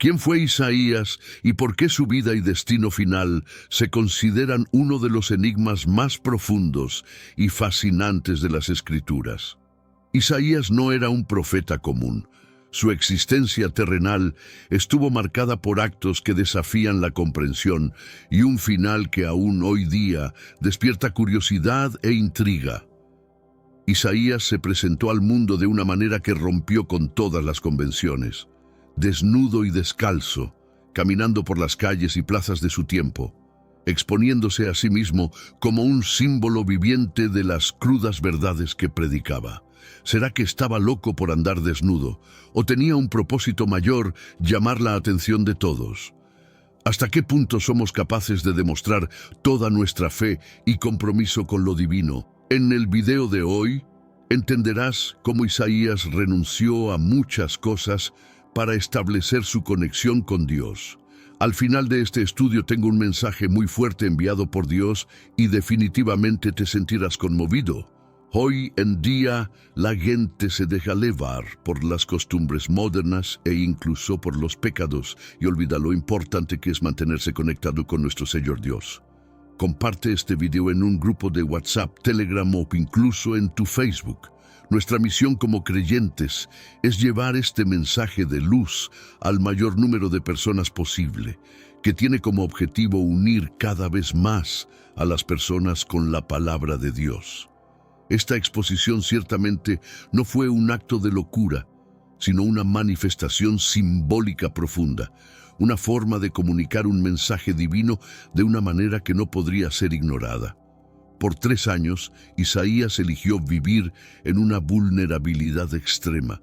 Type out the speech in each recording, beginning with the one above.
¿Quién fue Isaías y por qué su vida y destino final se consideran uno de los enigmas más profundos y fascinantes de las Escrituras? Isaías no era un profeta común. Su existencia terrenal estuvo marcada por actos que desafían la comprensión y un final que aún hoy día despierta curiosidad e intriga. Isaías se presentó al mundo de una manera que rompió con todas las convenciones. Desnudo y descalzo, caminando por las calles y plazas de su tiempo, exponiéndose a sí mismo como un símbolo viviente de las crudas verdades que predicaba. ¿Será que estaba loco por andar desnudo, o tenía un propósito mayor, llamar la atención de todos? ¿Hasta qué punto somos capaces de demostrar toda nuestra fe y compromiso con lo divino? En el video de hoy, entenderás cómo Isaías renunció a muchas cosas para establecer su conexión con Dios. Al final de este estudio tengo un mensaje muy fuerte enviado por Dios y definitivamente te sentirás conmovido. Hoy en día la gente se deja llevar por las costumbres modernas e incluso por los pecados y olvida lo importante que es mantenerse conectado con nuestro Señor Dios. Comparte este video en un grupo de WhatsApp, Telegram o incluso en tu Facebook. Nuestra misión como creyentes es llevar este mensaje de luz al mayor número de personas posible, que tiene como objetivo unir cada vez más a las personas con la palabra de Dios. Esta exposición ciertamente no fue un acto de locura, sino una manifestación simbólica profunda, una forma de comunicar un mensaje divino de una manera que no podría ser ignorada. Por 3 años, Isaías eligió vivir en una vulnerabilidad extrema,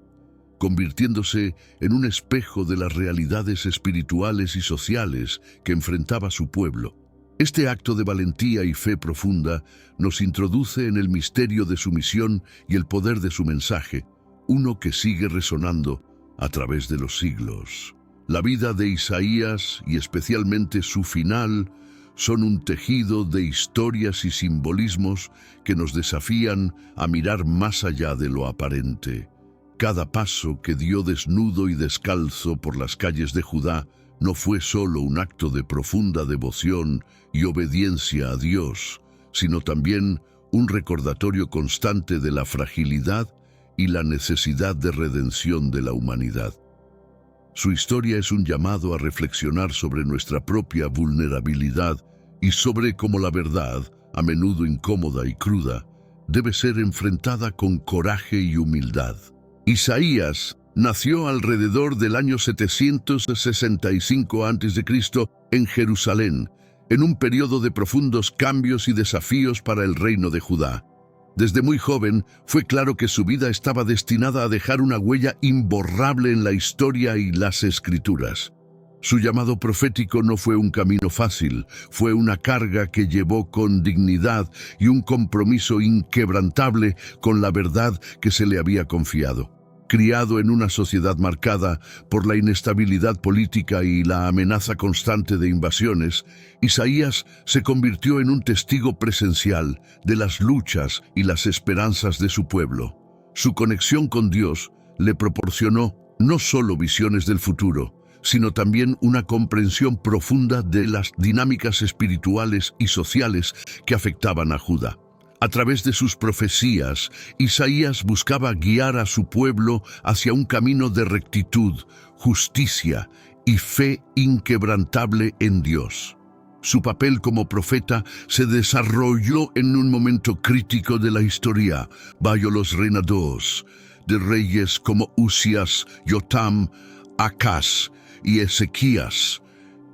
convirtiéndose en un espejo de las realidades espirituales y sociales que enfrentaba su pueblo. Este acto de valentía y fe profunda nos introduce en el misterio de su misión y el poder de su mensaje, uno que sigue resonando a través de los siglos. La vida de Isaías, y especialmente su final, son un tejido de historias y simbolismos que nos desafían a mirar más allá de lo aparente. Cada paso que dio desnudo y descalzo por las calles de Judá no fue solo un acto de profunda devoción y obediencia a Dios, sino también un recordatorio constante de la fragilidad y la necesidad de redención de la humanidad. Su historia es un llamado a reflexionar sobre nuestra propia vulnerabilidad y sobre cómo la verdad, a menudo incómoda y cruda, debe ser enfrentada con coraje y humildad. Isaías nació alrededor del año 765 a.C. en Jerusalén, en un periodo de profundos cambios y desafíos para el reino de Judá. Desde muy joven fue claro que su vida estaba destinada a dejar una huella imborrable en la historia y las Escrituras. Su llamado profético no fue un camino fácil, fue una carga que llevó con dignidad y un compromiso inquebrantable con la verdad que se le había confiado. Criado en una sociedad marcada por la inestabilidad política y la amenaza constante de invasiones, Isaías se convirtió en un testigo presencial de las luchas y las esperanzas de su pueblo. Su conexión con Dios le proporcionó no solo visiones del futuro, sino también una comprensión profunda de las dinámicas espirituales y sociales que afectaban a Judá. A través de sus profecías, Isaías buscaba guiar a su pueblo hacia un camino de rectitud, justicia y fe inquebrantable en Dios. Su papel como profeta se desarrolló en un momento crítico de la historia, bajo los reinados de reyes como Usías, Jotam, Acaz y Ezequías.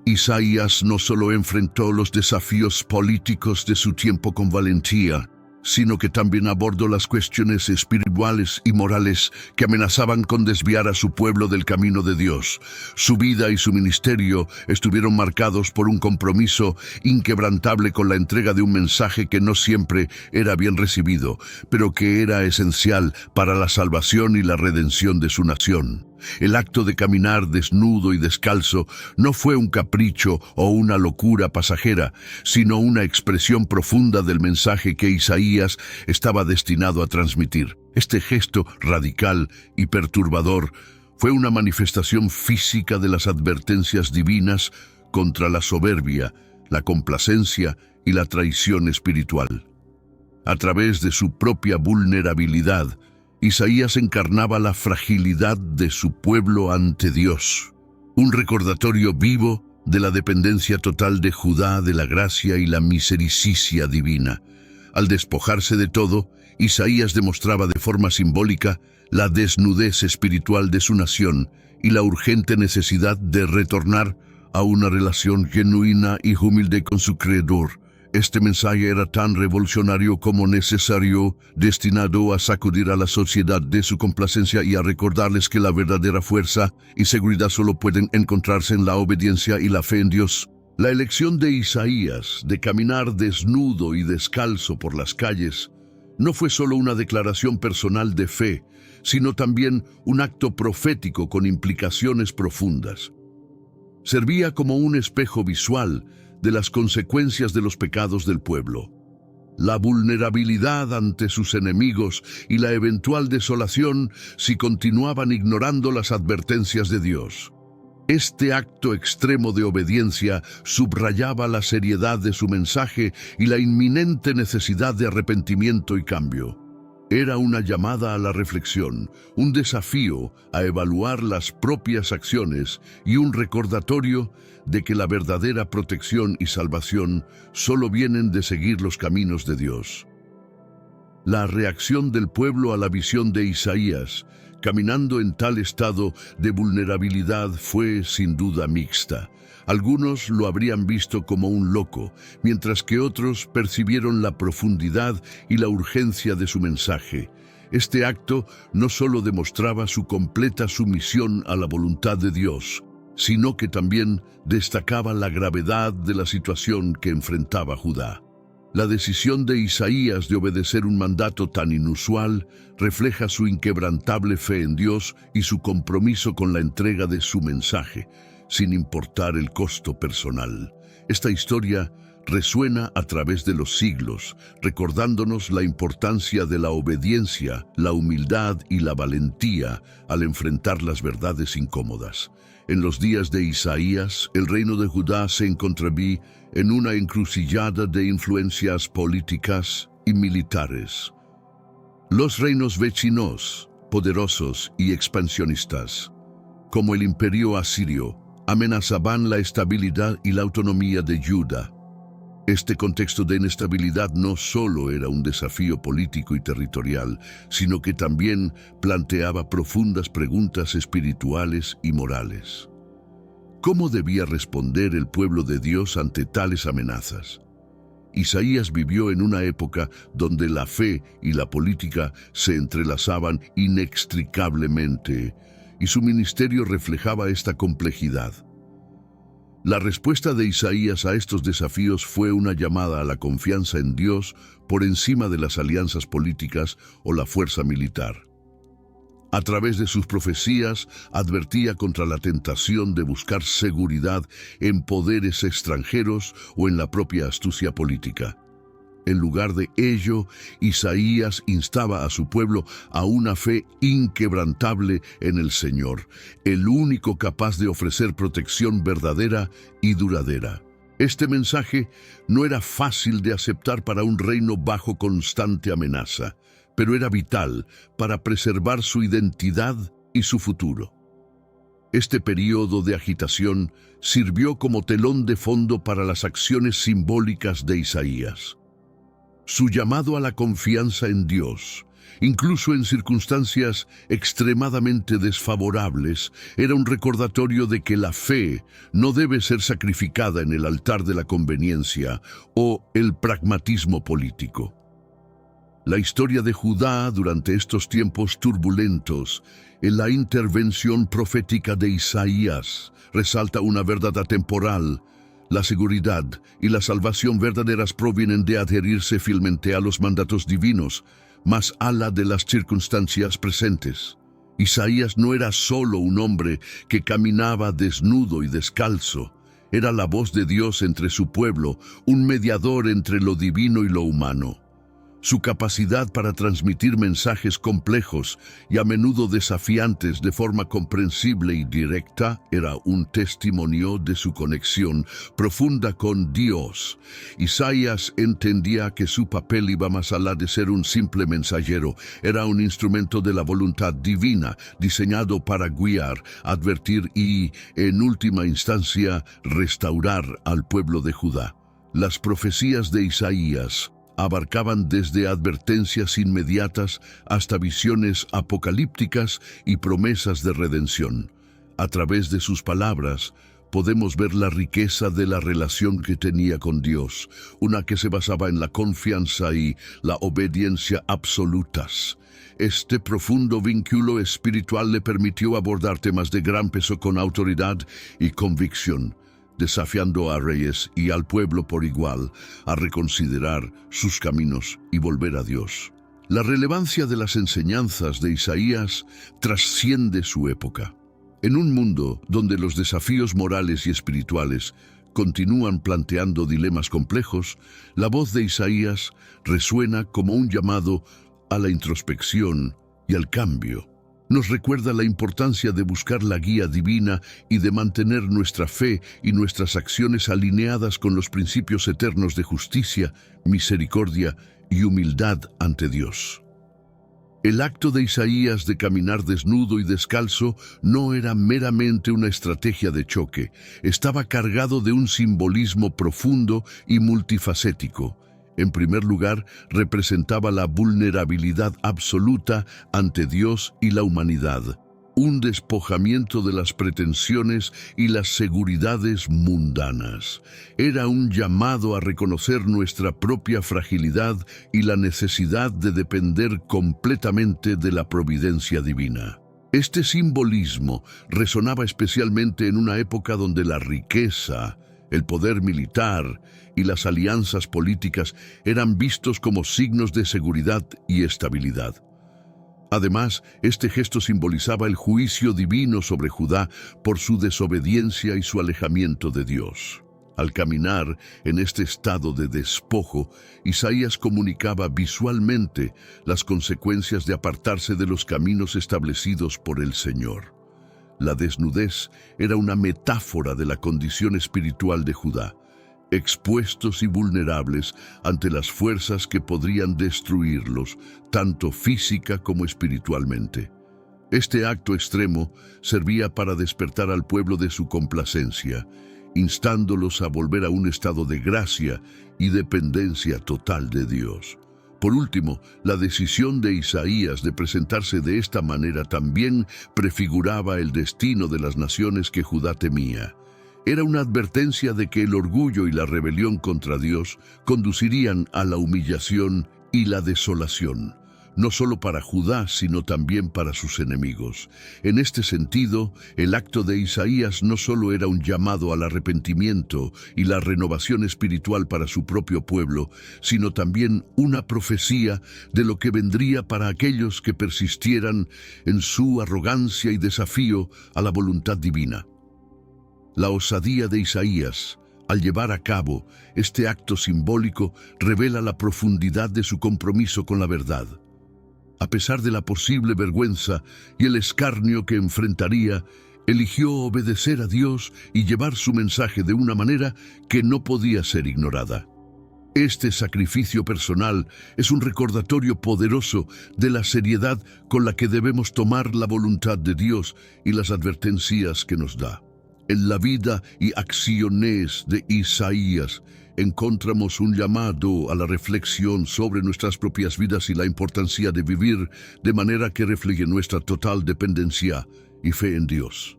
Isaías no solo enfrentó los desafíos políticos de su tiempo con valentía, sino que también abordó las cuestiones espirituales y morales que amenazaban con desviar a su pueblo del camino de Dios. Su vida y su ministerio estuvieron marcados por un compromiso inquebrantable con la entrega de un mensaje que no siempre era bien recibido, pero que era esencial para la salvación y la redención de su nación. El acto de caminar desnudo y descalzo no fue un capricho o una locura pasajera, sino una expresión profunda del mensaje que Isaías estaba destinado a transmitir. Este gesto radical y perturbador Fue una manifestación física de las advertencias divinas contra la soberbia, la complacencia y la traición espiritual. A través de su propia vulnerabilidad, Isaías encarnaba la fragilidad de su pueblo ante Dios, un recordatorio vivo de la dependencia total de Judá de la gracia y la misericordia divina. Al despojarse de todo, Isaías demostraba de forma simbólica la desnudez espiritual de su nación y la urgente necesidad de retornar a una relación genuina y humilde con su Creador. Este mensaje era tan revolucionario como necesario, destinado a sacudir a la sociedad de su complacencia y a recordarles que la verdadera fuerza y seguridad solo pueden encontrarse en la obediencia y la fe en Dios. La elección de Isaías de caminar desnudo y descalzo por las calles no fue solo una declaración personal de fe, sino también un acto profético con implicaciones profundas. Servía como un espejo visual de las consecuencias de los pecados del pueblo, la vulnerabilidad ante sus enemigos y la eventual desolación si continuaban ignorando las advertencias de Dios. Este acto extremo de obediencia subrayaba la seriedad de su mensaje y la inminente necesidad de arrepentimiento y cambio. Era una llamada a la reflexión, un desafío a evaluar las propias acciones y un recordatorio de que la verdadera protección y salvación solo vienen de seguir los caminos de Dios. La reacción del pueblo a la visión de Isaías, caminando en tal estado de vulnerabilidad, fue sin duda mixta. Algunos lo habrían visto como un loco, mientras que otros percibieron la profundidad y la urgencia de su mensaje. Este acto no solo demostraba su completa sumisión a la voluntad de Dios, sino que también destacaba la gravedad de la situación que enfrentaba Judá. La decisión de Isaías de obedecer un mandato tan inusual refleja su inquebrantable fe en Dios y su compromiso con la entrega de su mensaje, sin importar el costo personal. Esta historia resuena a través de los siglos, recordándonos la importancia de la obediencia, la humildad y la valentía al enfrentar las verdades incómodas. En los días de Isaías, el reino de Judá se encontraba en una encrucijada de influencias políticas y militares. Los reinos vecinos, poderosos y expansionistas, como el imperio asirio, amenazaban la estabilidad y la autonomía de Judá. Este contexto de inestabilidad no solo era un desafío político y territorial, sino que también planteaba profundas preguntas espirituales y morales. ¿Cómo debía responder el pueblo de Dios ante tales amenazas? Isaías vivió en una época donde la fe y la política se entrelazaban inextricablemente, y su ministerio reflejaba esta complejidad. La respuesta de Isaías a estos desafíos fue una llamada a la confianza en Dios por encima de las alianzas políticas o la fuerza militar. A través de sus profecías, advertía contra la tentación de buscar seguridad en poderes extranjeros o en la propia astucia política. En lugar de ello, Isaías instaba a su pueblo a una fe inquebrantable en el Señor, el único capaz de ofrecer protección verdadera y duradera. Este mensaje no era fácil de aceptar para un reino bajo constante amenaza, pero era vital para preservar su identidad y su futuro. Este periodo de agitación sirvió como telón de fondo para las acciones simbólicas de Isaías. Su llamado a la confianza en Dios, incluso en circunstancias extremadamente desfavorables, era un recordatorio de que la fe no debe ser sacrificada en el altar de la conveniencia o el pragmatismo político. La historia de Judá durante estos tiempos turbulentos, en la intervención profética de Isaías, resalta una verdad atemporal. La seguridad y la salvación verdaderas provienen de adherirse fielmente a los mandatos divinos, más a la de las circunstancias presentes. Isaías no era solo un hombre que caminaba desnudo y descalzo, era la voz de Dios entre su pueblo, un mediador entre lo divino y lo humano. Su capacidad para transmitir mensajes complejos y a menudo desafiantes de forma comprensible y directa era un testimonio de su conexión profunda con Dios. Isaías entendía que su papel iba más allá de ser un simple mensajero. Era un instrumento de la voluntad divina, diseñado para guiar, advertir y, en última instancia, restaurar al pueblo de Judá. Las profecías de Isaías abarcaban desde advertencias inmediatas hasta visiones apocalípticas y promesas de redención. A través de sus palabras, podemos ver la riqueza de la relación que tenía con Dios, una que se basaba en la confianza y la obediencia absolutas. Este profundo vínculo espiritual le permitió abordar temas de gran peso con autoridad y convicción, desafiando a reyes y al pueblo por igual a reconsiderar sus caminos y volver a Dios. La relevancia de las enseñanzas de Isaías trasciende su época. En un mundo donde los desafíos morales y espirituales continúan planteando dilemas complejos, la voz de Isaías resuena como un llamado a la introspección y al cambio. Nos recuerda la importancia de buscar la guía divina y de mantener nuestra fe y nuestras acciones alineadas con los principios eternos de justicia, misericordia y humildad ante Dios. El acto de Isaías de caminar desnudo y descalzo no era meramente una estrategia de choque, estaba cargado de un simbolismo profundo y multifacético. En primer lugar, representaba la vulnerabilidad absoluta ante Dios y la humanidad, un despojamiento de las pretensiones y las seguridades mundanas. Era un llamado a reconocer nuestra propia fragilidad y la necesidad de depender completamente de la providencia divina. Este simbolismo resonaba especialmente en una época donde la riqueza, el poder militar y las alianzas políticas eran vistos como signos de seguridad y estabilidad. Además, este gesto simbolizaba el juicio divino sobre Judá por su desobediencia y su alejamiento de Dios. Al caminar en este estado de despojo, Isaías comunicaba visualmente las consecuencias de apartarse de los caminos establecidos por el Señor. La desnudez era una metáfora de la condición espiritual de Judá, expuestos y vulnerables ante las fuerzas que podrían destruirlos, tanto física como espiritualmente. Este acto extremo servía para despertar al pueblo de su complacencia, instándolos a volver a un estado de gracia y dependencia total de Dios. Por último, la decisión de Isaías de presentarse de esta manera también prefiguraba el destino de las naciones que Judá temía. Era una advertencia de que el orgullo y la rebelión contra Dios conducirían a la humillación y la desolación, no solo para Judá, sino también para sus enemigos. En este sentido, el acto de Isaías no solo era un llamado al arrepentimiento y la renovación espiritual para su propio pueblo, sino también una profecía de lo que vendría para aquellos que persistieran en su arrogancia y desafío a la voluntad divina. La osadía de Isaías, al llevar a cabo este acto simbólico, revela la profundidad de su compromiso con la verdad. A pesar de la posible vergüenza y el escarnio que enfrentaría, eligió obedecer a Dios y llevar su mensaje de una manera que no podía ser ignorada. Este sacrificio personal es un recordatorio poderoso de la seriedad con la que debemos tomar la voluntad de Dios y las advertencias que nos da. En la vida y acciones de Isaías encontramos un llamado a la reflexión sobre nuestras propias vidas y la importancia de vivir de manera que refleje nuestra total dependencia y fe en Dios.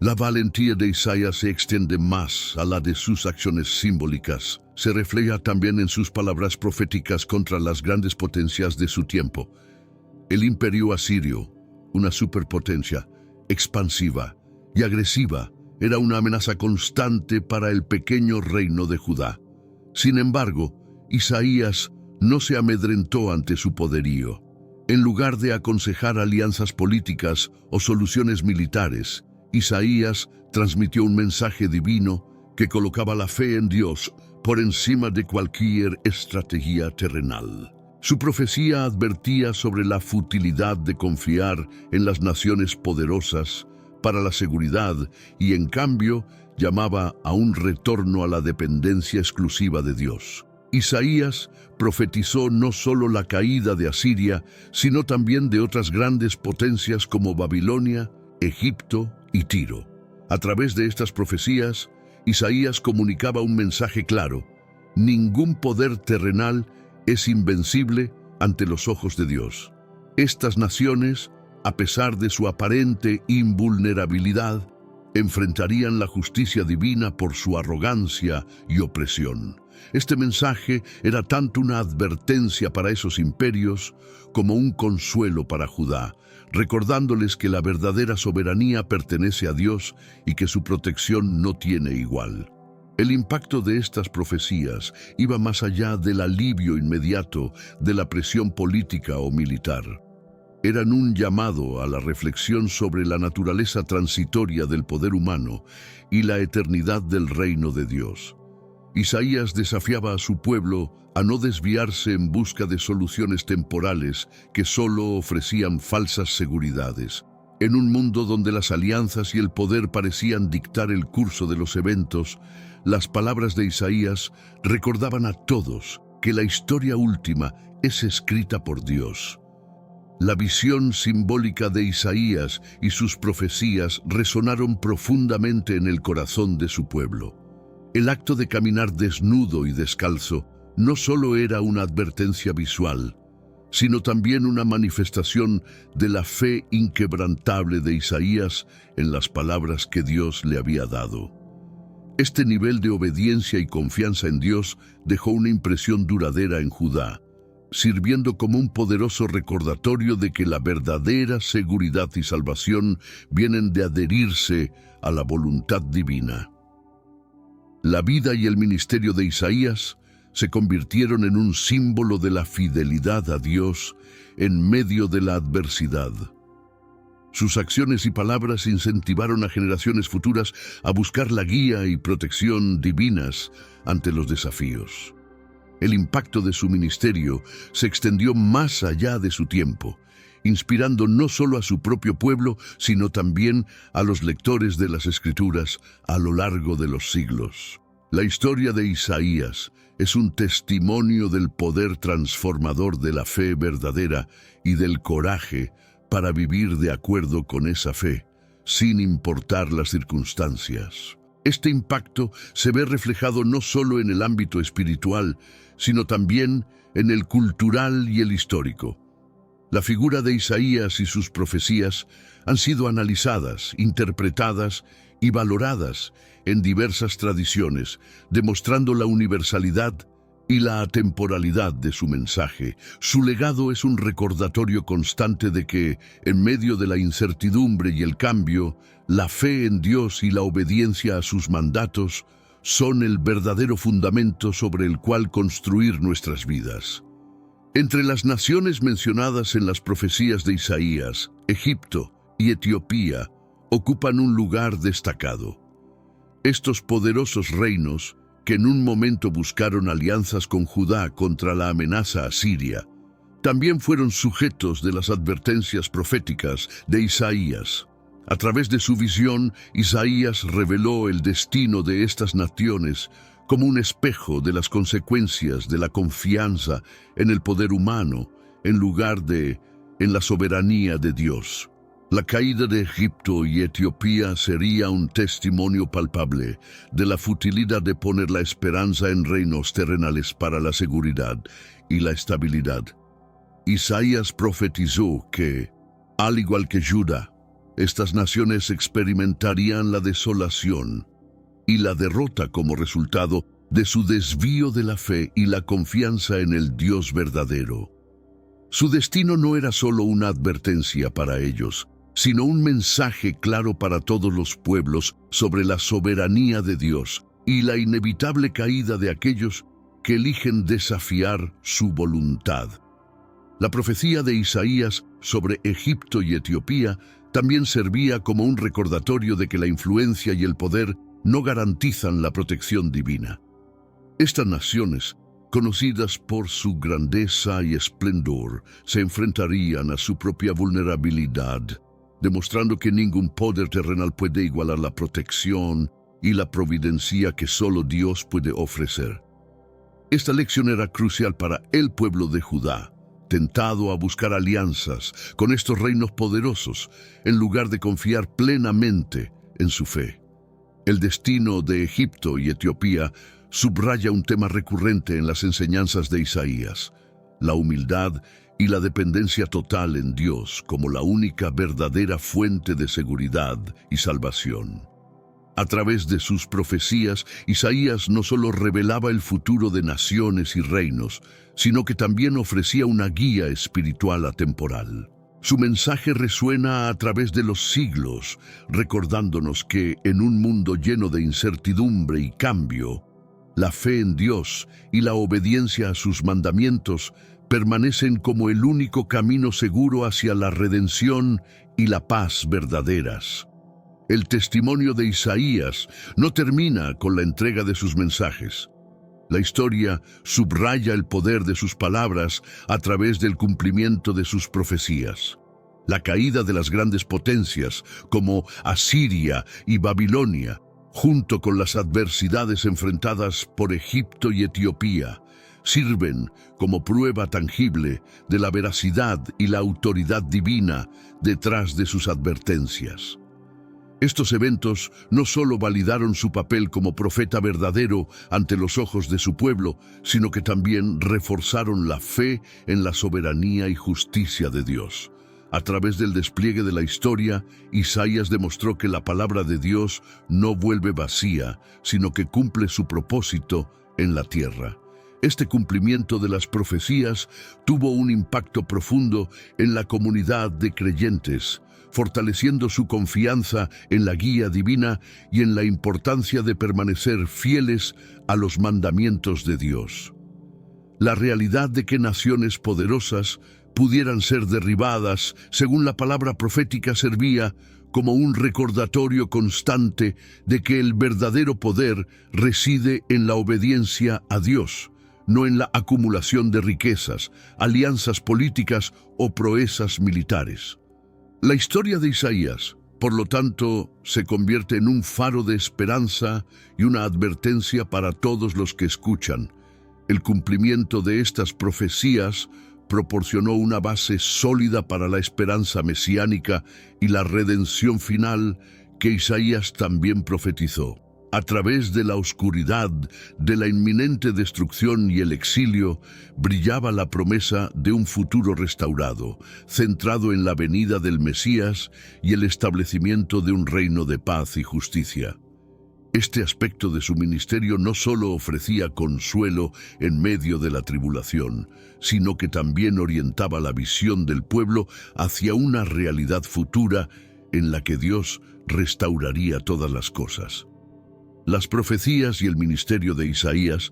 La valentía de Isaías se extiende más a la de sus acciones simbólicas. Se refleja también en sus palabras proféticas contra las grandes potencias de su tiempo. El imperio asirio, una superpotencia expansiva y agresiva, era una amenaza constante para el pequeño reino de Judá. Sin embargo, Isaías no se amedrentó ante su poderío. En lugar de aconsejar alianzas políticas o soluciones militares, Isaías transmitió un mensaje divino que colocaba la fe en Dios por encima de cualquier estrategia terrenal. Su profecía advertía sobre la futilidad de confiar en las naciones poderosas para la seguridad y, en cambio, llamaba a un retorno a la dependencia exclusiva de Dios. Isaías profetizó no solo la caída de Asiria, sino también de otras grandes potencias como Babilonia, Egipto y Tiro. A través de estas profecías, Isaías comunicaba un mensaje claro: ningún poder terrenal es invencible ante los ojos de Dios. Estas naciones, a pesar de su aparente invulnerabilidad, enfrentarían la justicia divina por su arrogancia y opresión. Este mensaje era tanto una advertencia para esos imperios como un consuelo para Judá, recordándoles que la verdadera soberanía pertenece a Dios y que su protección no tiene igual. El impacto de estas profecías iba más allá del alivio inmediato de la presión política o militar. Eran un llamado a la reflexión sobre la naturaleza transitoria del poder humano y la eternidad del reino de Dios. Isaías desafiaba a su pueblo a no desviarse en busca de soluciones temporales que solo ofrecían falsas seguridades. En un mundo donde las alianzas y el poder parecían dictar el curso de los eventos, las palabras de Isaías recordaban a todos que la historia última es escrita por Dios. La visión simbólica de Isaías y sus profecías resonaron profundamente en el corazón de su pueblo. El acto de caminar desnudo y descalzo no solo era una advertencia visual, sino también una manifestación de la fe inquebrantable de Isaías en las palabras que Dios le había dado. Este nivel de obediencia y confianza en Dios dejó una impresión duradera en Judá, sirviendo como un poderoso recordatorio de que la verdadera seguridad y salvación vienen de adherirse a la voluntad divina. La vida y el ministerio de Isaías se convirtieron en un símbolo de la fidelidad a Dios en medio de la adversidad. Sus acciones y palabras incentivaron a generaciones futuras a buscar la guía y protección divinas ante los desafíos. El impacto de su ministerio se extendió más allá de su tiempo, inspirando no solo a su propio pueblo, sino también a los lectores de las Escrituras a lo largo de los siglos. La historia de Isaías es un testimonio del poder transformador de la fe verdadera y del coraje para vivir de acuerdo con esa fe, sin importar las circunstancias. Este impacto se ve reflejado no solo en el ámbito espiritual, sino también en el cultural y el histórico. La figura de Isaías y sus profecías han sido analizadas, interpretadas y valoradas en diversas tradiciones, demostrando la universalidad y la atemporalidad de su mensaje. Su legado es un recordatorio constante de que, en medio de la incertidumbre y el cambio, la fe en Dios y la obediencia a sus mandatos son el verdadero fundamento sobre el cual construir nuestras vidas. Entre las naciones mencionadas en las profecías de Isaías, Egipto y Etiopía ocupan un lugar destacado. Estos poderosos reinos, que en un momento buscaron alianzas con Judá contra la amenaza asiria, también fueron sujetos de las advertencias proféticas de Isaías. A través de su visión, Isaías reveló el destino de estas naciones como un espejo de las consecuencias de la confianza en el poder humano en lugar de en la soberanía de Dios. La caída de Egipto y Etiopía sería un testimonio palpable de la futilidad de poner la esperanza en reinos terrenales para la seguridad y la estabilidad. Isaías profetizó que, al igual que Judá, estas naciones experimentarían la desolación y la derrota como resultado de su desvío de la fe y la confianza en el Dios verdadero. Su destino no era solo una advertencia para ellos, sino un mensaje claro para todos los pueblos sobre la soberanía de Dios y la inevitable caída de aquellos que eligen desafiar su voluntad. La profecía de Isaías sobre Egipto y Etiopía también servía como un recordatorio de que la influencia y el poder no garantizan la protección divina. Estas naciones conocidas por su grandeza y esplendor, se enfrentarían a su propia vulnerabilidad, demostrando que ningún poder terrenal puede igualar la protección y la providencia que solo Dios puede ofrecer. Esta lección era crucial para el pueblo de Judá, tentado a buscar alianzas con estos reinos poderosos, en lugar de confiar plenamente en su fe. El destino de Egipto y Etiopía subraya un tema recurrente en las enseñanzas de Isaías: la humildad y la dependencia total en Dios como la única verdadera fuente de seguridad y salvación. A través de sus profecías, Isaías no solo revelaba el futuro de naciones y reinos, sino que también ofrecía una guía espiritual atemporal. Su mensaje resuena a través de los siglos, recordándonos que en un mundo lleno de incertidumbre y cambio, la fe en Dios y la obediencia a sus mandamientos permanecen como el único camino seguro hacia la redención y la paz verdaderas. El testimonio de Isaías no termina con la entrega de sus mensajes. La historia subraya el poder de sus palabras a través del cumplimiento de sus profecías. La caída de las grandes potencias como Asiria y Babilonia, junto con las adversidades enfrentadas por Egipto y Etiopía, sirven como prueba tangible de la veracidad y la autoridad divina detrás de sus advertencias. Estos eventos no solo validaron su papel como profeta verdadero ante los ojos de su pueblo, sino que también reforzaron la fe en la soberanía y justicia de Dios. A través del despliegue de la historia, Isaías demostró que la palabra de Dios no vuelve vacía, sino que cumple su propósito en la tierra. Este cumplimiento de las profecías tuvo un impacto profundo en la comunidad de creyentes, fortaleciendo su confianza en la guía divina y en la importancia de permanecer fieles a los mandamientos de Dios. La realidad de que naciones poderosas pudieran ser derribadas, según la palabra profética, servía como un recordatorio constante de que el verdadero poder reside en la obediencia a Dios, no en la acumulación de riquezas, alianzas políticas o proezas militares. La historia de Isaías, por lo tanto, se convierte en un faro de esperanza y una advertencia para todos los que escuchan. El cumplimiento de estas profecías proporcionó una base sólida para la esperanza mesiánica y la redención final que Isaías también profetizó. A través de la oscuridad, de la inminente destrucción y el exilio, brillaba la promesa de un futuro restaurado, centrado en la venida del Mesías y el establecimiento de un reino de paz y justicia. Este aspecto de su ministerio no solo ofrecía consuelo en medio de la tribulación, sino que también orientaba la visión del pueblo hacia una realidad futura en la que Dios restauraría todas las cosas. Las profecías y el ministerio de Isaías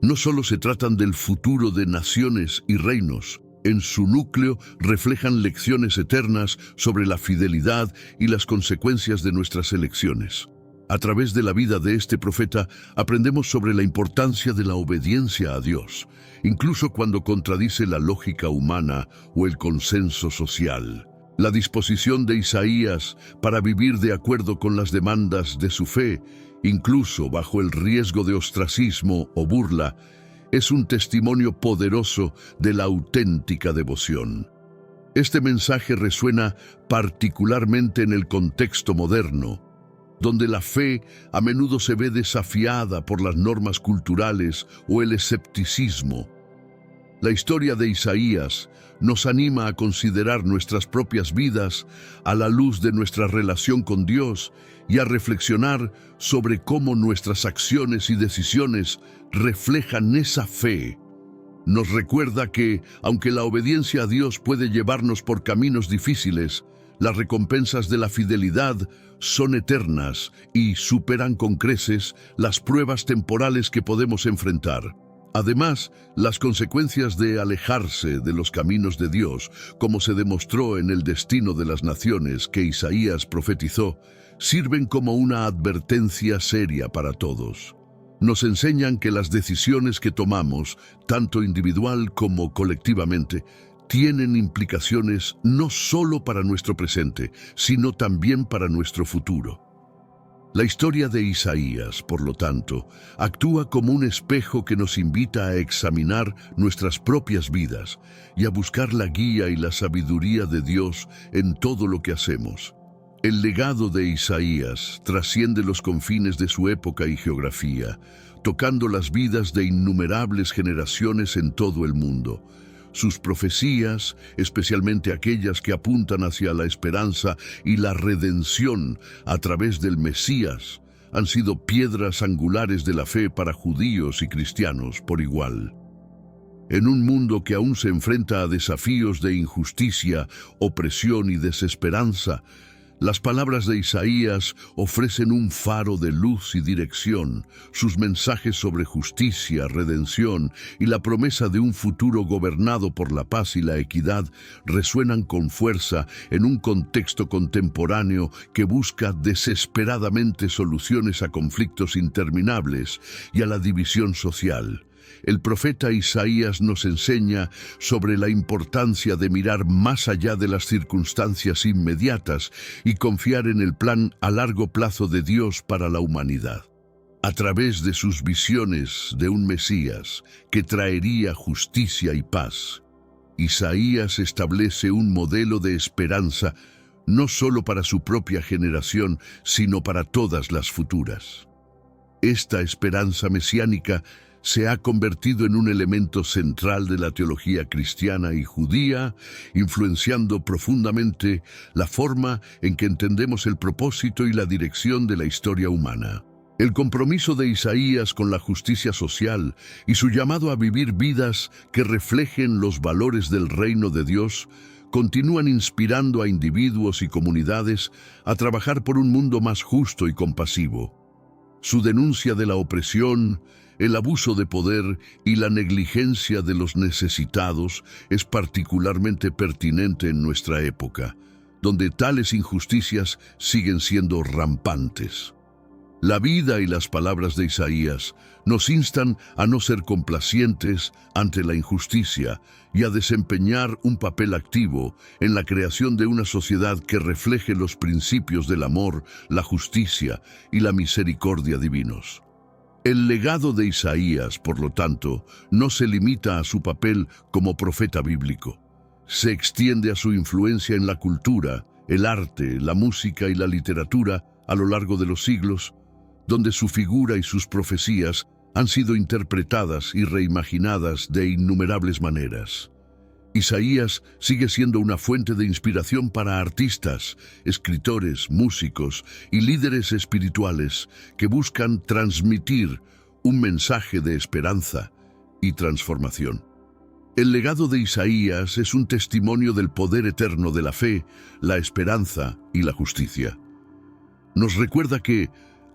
no solo se tratan del futuro de naciones y reinos. En su núcleo reflejan lecciones eternas sobre la fidelidad y las consecuencias de nuestras elecciones. A través de la vida de este profeta aprendemos sobre la importancia de la obediencia a Dios, incluso cuando contradice la lógica humana o el consenso social. La disposición de Isaías para vivir de acuerdo con las demandas de su fe, incluso bajo el riesgo de ostracismo o burla, es un testimonio poderoso de la auténtica devoción. Este mensaje resuena particularmente en el contexto moderno, donde la fe a menudo se ve desafiada por las normas culturales o el escepticismo. La historia de Isaías nos anima a considerar nuestras propias vidas a la luz de nuestra relación con Dios y a reflexionar sobre cómo nuestras acciones y decisiones reflejan esa fe. Nos recuerda que, aunque la obediencia a Dios puede llevarnos por caminos difíciles, las recompensas de la fidelidad son eternas y superan con creces las pruebas temporales que podemos enfrentar. Además, las consecuencias de alejarse de los caminos de Dios, como se demostró en el destino de las naciones que Isaías profetizó, sirven como una advertencia seria para todos. Nos enseñan que las decisiones que tomamos, tanto individual como colectivamente, tienen implicaciones no solo para nuestro presente, sino también para nuestro futuro. La historia de Isaías, por lo tanto, actúa como un espejo que nos invita a examinar nuestras propias vidas y a buscar la guía y la sabiduría de Dios en todo lo que hacemos. El legado de Isaías trasciende los confines de su época y geografía, tocando las vidas de innumerables generaciones en todo el mundo. Sus profecías, especialmente aquellas que apuntan hacia la esperanza y la redención a través del Mesías, han sido piedras angulares de la fe para judíos y cristianos por igual. En un mundo que aún se enfrenta a desafíos de injusticia, opresión y desesperanza, las palabras de Isaías ofrecen un faro de luz y dirección. Sus mensajes sobre justicia, redención y la promesa de un futuro gobernado por la paz y la equidad resuenan con fuerza en un contexto contemporáneo que busca desesperadamente soluciones a conflictos interminables y a la división social. El profeta Isaías nos enseña sobre la importancia de mirar más allá de las circunstancias inmediatas y confiar en el plan a largo plazo de Dios para la humanidad. A través de sus visiones de un Mesías que traería justicia y paz, Isaías establece un modelo de esperanza no solo para su propia generación, sino para todas las futuras. Esta esperanza mesiánica se ha convertido en un elemento central de la teología cristiana y judía, influenciando profundamente la forma en que entendemos el propósito y la dirección de la historia humana. El compromiso de Isaías con la justicia social y su llamado a vivir vidas que reflejen los valores del reino de Dios continúan inspirando a individuos y comunidades a trabajar por un mundo más justo y compasivo. Su denuncia de la opresión, el abuso de poder y la negligencia de los necesitados es particularmente pertinente en nuestra época, donde tales injusticias siguen siendo rampantes. La vida y las palabras de Isaías nos instan a no ser complacientes ante la injusticia y a desempeñar un papel activo en la creación de una sociedad que refleje los principios del amor, la justicia y la misericordia divinos. El legado de Isaías, por lo tanto, no se limita a su papel como profeta bíblico. Se extiende a su influencia en la cultura, el arte, la música y la literatura a lo largo de los siglos, donde su figura y sus profecías han sido interpretadas y reimaginadas de innumerables maneras. Isaías sigue siendo una fuente de inspiración para artistas, escritores, músicos y líderes espirituales que buscan transmitir un mensaje de esperanza y transformación. El legado de Isaías es un testimonio del poder eterno de la fe, la esperanza y la justicia. Nos recuerda que,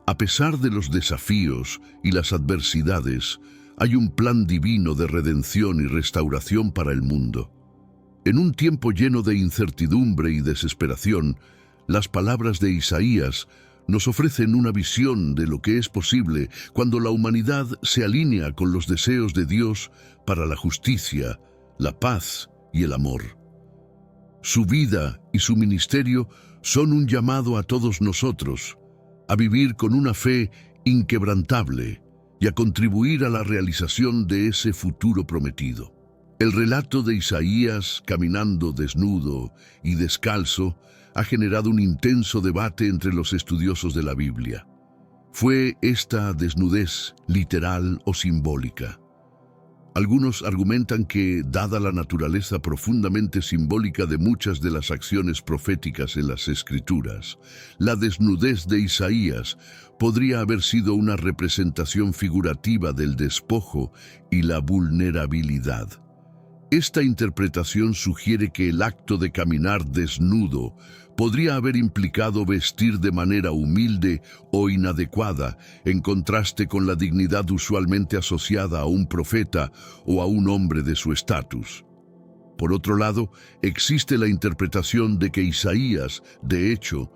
a pesar de los desafíos y las adversidades, hay un plan divino de redención y restauración para el mundo. En un tiempo lleno de incertidumbre y desesperación, las palabras de Isaías nos ofrecen una visión de lo que es posible cuando la humanidad se alinea con los deseos de Dios para la justicia, la paz y el amor. Su vida y su ministerio son un llamado a todos nosotros a vivir con una fe inquebrantable y a contribuir a la realización de ese futuro prometido. El relato de Isaías caminando desnudo y descalzo ha generado un intenso debate entre los estudiosos de la Biblia. ¿Fue esta desnudez literal o simbólica? Algunos argumentan que, dada la naturaleza profundamente simbólica de muchas de las acciones proféticas en las Escrituras, la desnudez de Isaías podría haber sido una representación figurativa del despojo y la vulnerabilidad. Esta interpretación sugiere que el acto de caminar desnudo podría haber implicado vestir de manera humilde o inadecuada, en contraste con la dignidad usualmente asociada a un profeta o a un hombre de su estatus. Por otro lado, existe la interpretación de que Isaías, de hecho,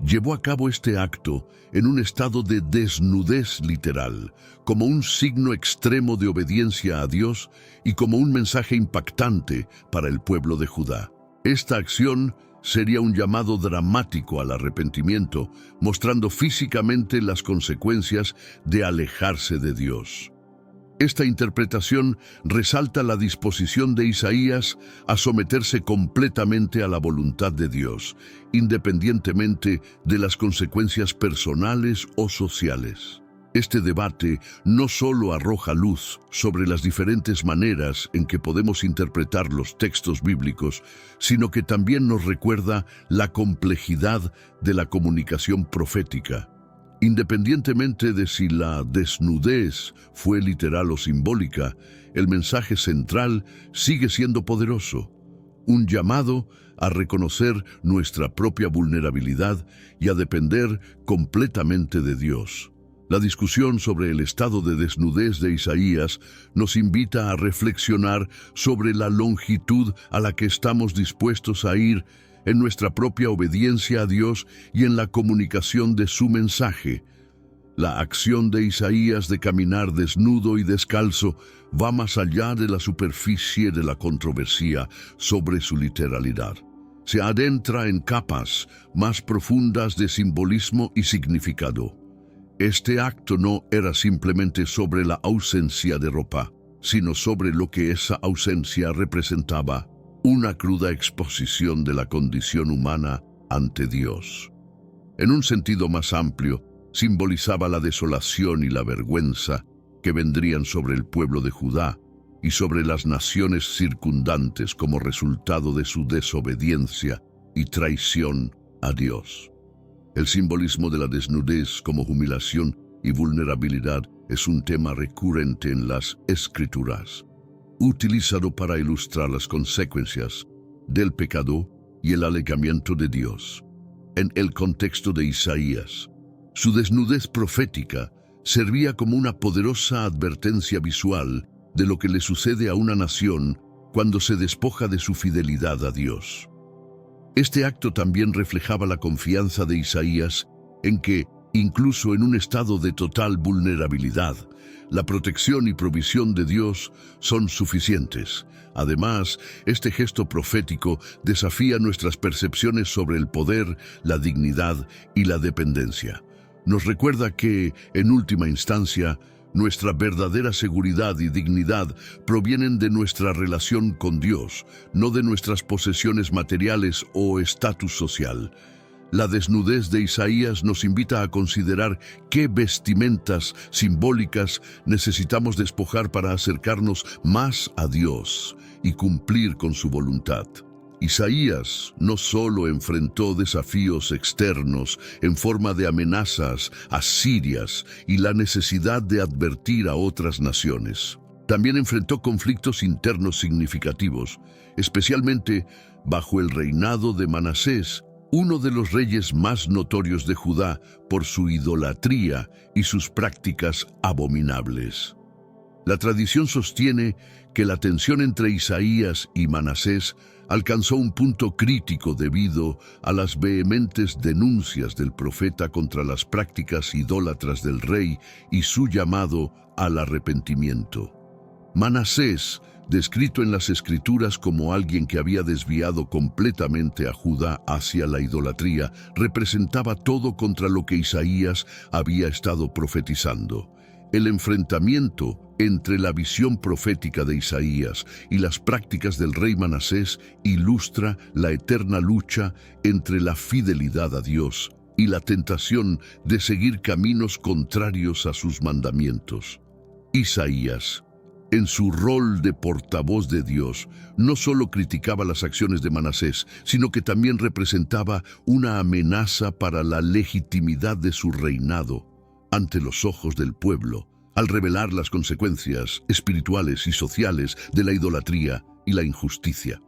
llevó a cabo este acto en un estado de desnudez literal, como un signo extremo de obediencia a Dios y como un mensaje impactante para el pueblo de Judá. Esta acción sería un llamado dramático al arrepentimiento, mostrando físicamente las consecuencias de alejarse de Dios. Esta interpretación resalta la disposición de Isaías a someterse completamente a la voluntad de Dios, independientemente de las consecuencias personales o sociales. Este debate no solo arroja luz sobre las diferentes maneras en que podemos interpretar los textos bíblicos, sino que también nos recuerda la complejidad de la comunicación profética. Independientemente de si la desnudez fue literal o simbólica, el mensaje central sigue siendo poderoso. Un llamado a reconocer nuestra propia vulnerabilidad y a depender completamente de Dios. La discusión sobre el estado de desnudez de Isaías nos invita a reflexionar sobre la longitud a la que estamos dispuestos a ir en nuestra propia obediencia a Dios y en la comunicación de su mensaje. La acción de Isaías de caminar desnudo y descalzo va más allá de la superficie de la controversia sobre su literalidad. Se adentra en capas más profundas de simbolismo y significado. Este acto no era simplemente sobre la ausencia de ropa, sino sobre lo que esa ausencia representaba: una cruda exposición de la condición humana ante Dios. En un sentido más amplio, simbolizaba la desolación y la vergüenza que vendrían sobre el pueblo de Judá y sobre las naciones circundantes como resultado de su desobediencia y traición a Dios. El simbolismo de la desnudez como humillación y vulnerabilidad es un tema recurrente en las Escrituras, utilizado para ilustrar las consecuencias del pecado y el alejamiento de Dios. En el contexto de Isaías, su desnudez profética servía como una poderosa advertencia visual de lo que le sucede a una nación cuando se despoja de su fidelidad a Dios. Este acto también reflejaba la confianza de Isaías en que, incluso en un estado de total vulnerabilidad, la protección y provisión de Dios son suficientes. Además, este gesto profético desafía nuestras percepciones sobre el poder, la dignidad y la dependencia. Nos recuerda que, en última instancia, nuestra verdadera seguridad y dignidad provienen de nuestra relación con Dios, no de nuestras posesiones materiales o estatus social. La desnudez de Isaías nos invita a considerar qué vestimentas simbólicas necesitamos despojar para acercarnos más a Dios y cumplir con su voluntad. Isaías no solo enfrentó desafíos externos en forma de amenazas asirias y la necesidad de advertir a otras naciones. También enfrentó conflictos internos significativos, especialmente bajo el reinado de Manasés, uno de los reyes más notorios de Judá por su idolatría y sus prácticas abominables. La tradición sostiene que la tensión entre Isaías y Manasés alcanzó un punto crítico debido a las vehementes denuncias del profeta contra las prácticas idólatras del rey y su llamado al arrepentimiento. Manasés, descrito en las Escrituras como alguien que había desviado completamente a Judá hacia la idolatría, representaba todo contra lo que Isaías había estado profetizando. El enfrentamiento entre la visión profética de Isaías y las prácticas del rey Manasés ilustra la eterna lucha entre la fidelidad a Dios y la tentación de seguir caminos contrarios a sus mandamientos. Isaías, en su rol de portavoz de Dios, no solo criticaba las acciones de Manasés, sino que también representaba una amenaza para la legitimidad de su reinado ante los ojos del pueblo, al revelar las consecuencias espirituales y sociales de la idolatría y la injusticia.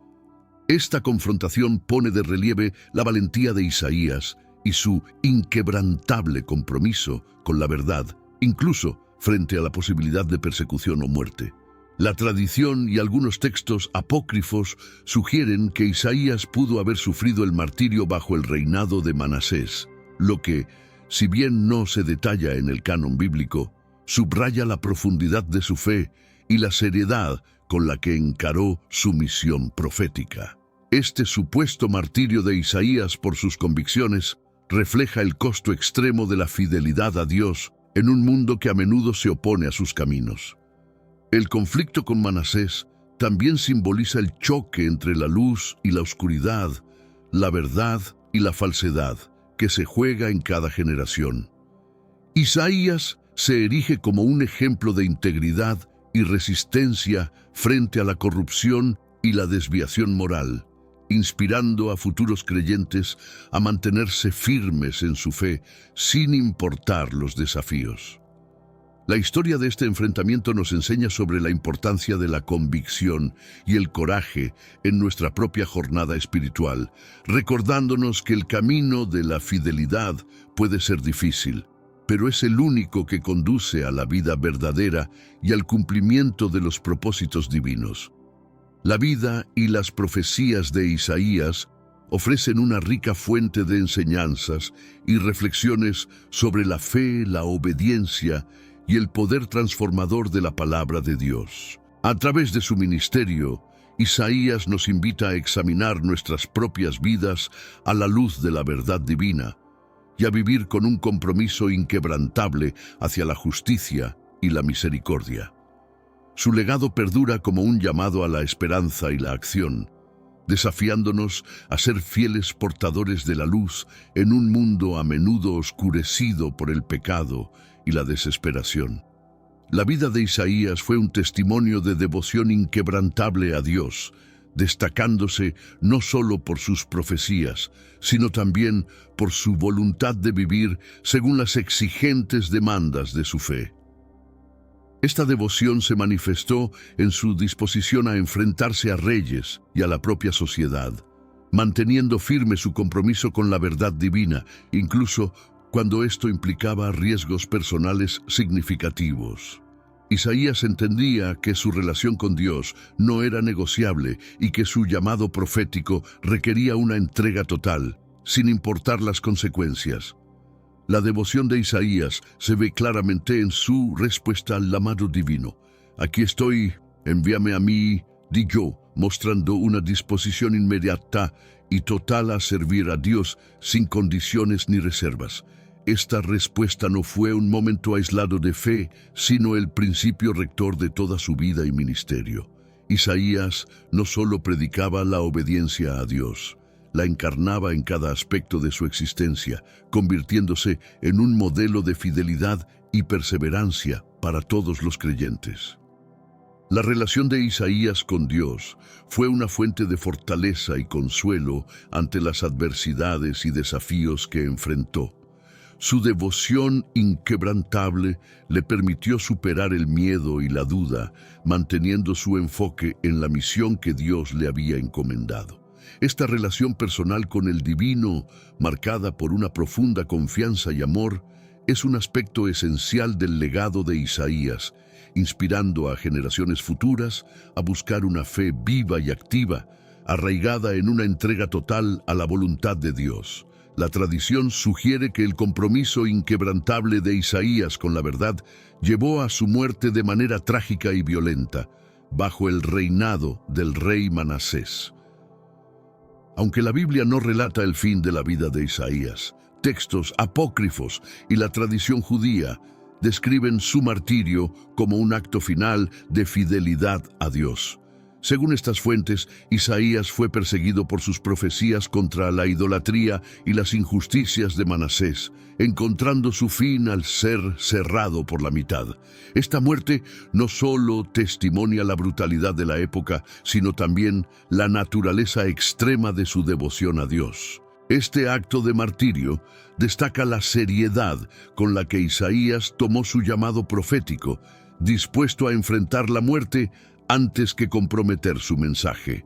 Esta confrontación pone de relieve la valentía de Isaías y su inquebrantable compromiso con la verdad, incluso frente a la posibilidad de persecución o muerte. La tradición y algunos textos apócrifos sugieren que Isaías pudo haber sufrido el martirio bajo el reinado de Manasés. lo que, si bien no se detalla en el canon bíblico, subraya la profundidad de su fe y la seriedad con la que encaró su misión profética. Este supuesto martirio de Isaías por sus convicciones refleja el costo extremo de la fidelidad a Dios en un mundo que a menudo se opone a sus caminos. El conflicto con Manasés también simboliza el choque entre la luz y la oscuridad, la verdad y la falsedad, que se juega en cada generación. Isaías se erige como un ejemplo de integridad y resistencia frente a la corrupción y la desviación moral, inspirando a futuros creyentes a mantenerse firmes en su fe sin importar los desafíos. La historia de este enfrentamiento nos enseña sobre la importancia de la convicción y el coraje en nuestra propia jornada espiritual, recordándonos que el camino de la fidelidad puede ser difícil, pero es el único que conduce a la vida verdadera y al cumplimiento de los propósitos divinos. La vida y las profecías de Isaías ofrecen una rica fuente de enseñanzas y reflexiones sobre la fe, la obediencia y el poder transformador de la palabra de Dios. A través de su ministerio, Isaías nos invita a examinar nuestras propias vidas a la luz de la verdad divina y a vivir con un compromiso inquebrantable hacia la justicia y la misericordia. Su legado perdura como un llamado a la esperanza y la acción, desafiándonos a ser fieles portadores de la luz en un mundo a menudo oscurecido por el pecado y la desesperación. La vida de Isaías fue un testimonio de devoción inquebrantable a Dios, destacándose no solo por sus profecías, sino también por su voluntad de vivir según las exigentes demandas de su fe. Esta devoción se manifestó en su disposición a enfrentarse a reyes y a la propia sociedad, manteniendo firme su compromiso con la verdad divina, incluso cuando esto implicaba riesgos personales significativos. Isaías entendía que su relación con Dios no era negociable y que su llamado profético requería una entrega total, sin importar las consecuencias. La devoción de Isaías se ve claramente en su respuesta al llamado divino. Aquí estoy, envíame a mí, di yo, mostrando una disposición inmediata y total a servir a Dios sin condiciones ni reservas. Esta respuesta no fue un momento aislado de fe, sino el principio rector de toda su vida y ministerio. Isaías no solo predicaba la obediencia a Dios, la encarnaba en cada aspecto de su existencia, convirtiéndose en un modelo de fidelidad y perseverancia para todos los creyentes. La relación de Isaías con Dios fue una fuente de fortaleza y consuelo ante las adversidades y desafíos que enfrentó. Su devoción inquebrantable le permitió superar el miedo y la duda, manteniendo su enfoque en la misión que Dios le había encomendado. Esta relación personal con el divino, marcada por una profunda confianza y amor, es un aspecto esencial del legado de Isaías, inspirando a generaciones futuras a buscar una fe viva y activa, arraigada en una entrega total a la voluntad de Dios. La tradición sugiere que el compromiso inquebrantable de Isaías con la verdad llevó a su muerte de manera trágica y violenta, bajo el reinado del rey Manasés. Aunque la Biblia no relata el fin de la vida de Isaías, textos apócrifos y la tradición judía describen su martirio como un acto final de fidelidad a Dios. Según estas fuentes, Isaías fue perseguido por sus profecías contra la idolatría y las injusticias de Manasés, encontrando su fin al ser cerrado por la mitad. Esta muerte no solo testimonia la brutalidad de la época, sino también la naturaleza extrema de su devoción a Dios. Este acto de martirio destaca la seriedad con la que Isaías tomó su llamado profético, dispuesto a enfrentar la muerte antes que comprometer su mensaje.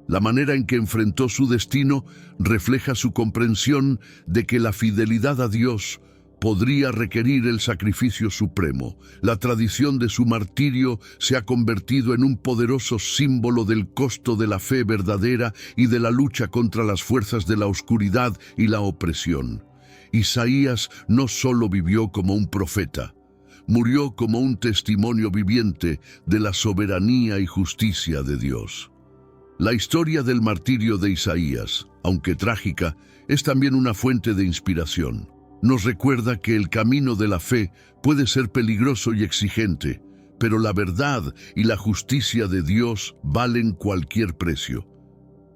La manera en que enfrentó su destino refleja su comprensión de que la fidelidad a Dios podría requerir el sacrificio supremo. La tradición de su martirio se ha convertido en un poderoso símbolo del costo de la fe verdadera y de la lucha contra las fuerzas de la oscuridad y la opresión. Isaías no solo vivió como un profeta, murió como un testimonio viviente de la soberanía y justicia de Dios. La historia del martirio de Isaías, aunque trágica, es también una fuente de inspiración. Nos recuerda que el camino de la fe puede ser peligroso y exigente, pero la verdad y la justicia de Dios valen cualquier precio.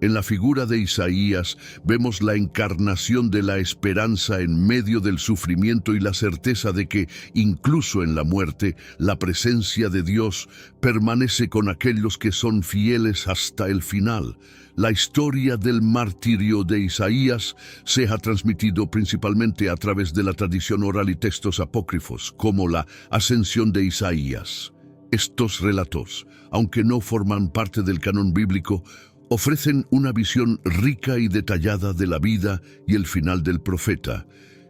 En la figura de Isaías vemos la encarnación de la esperanza en medio del sufrimiento y la certeza de que, incluso en la muerte, la presencia de Dios permanece con aquellos que son fieles hasta el final. La historia del martirio de Isaías se ha transmitido principalmente a través de la tradición oral y textos apócrifos, como la Ascensión de Isaías. Estos relatos, aunque no forman parte del canon bíblico, ofrecen una visión rica y detallada de la vida y el final del profeta,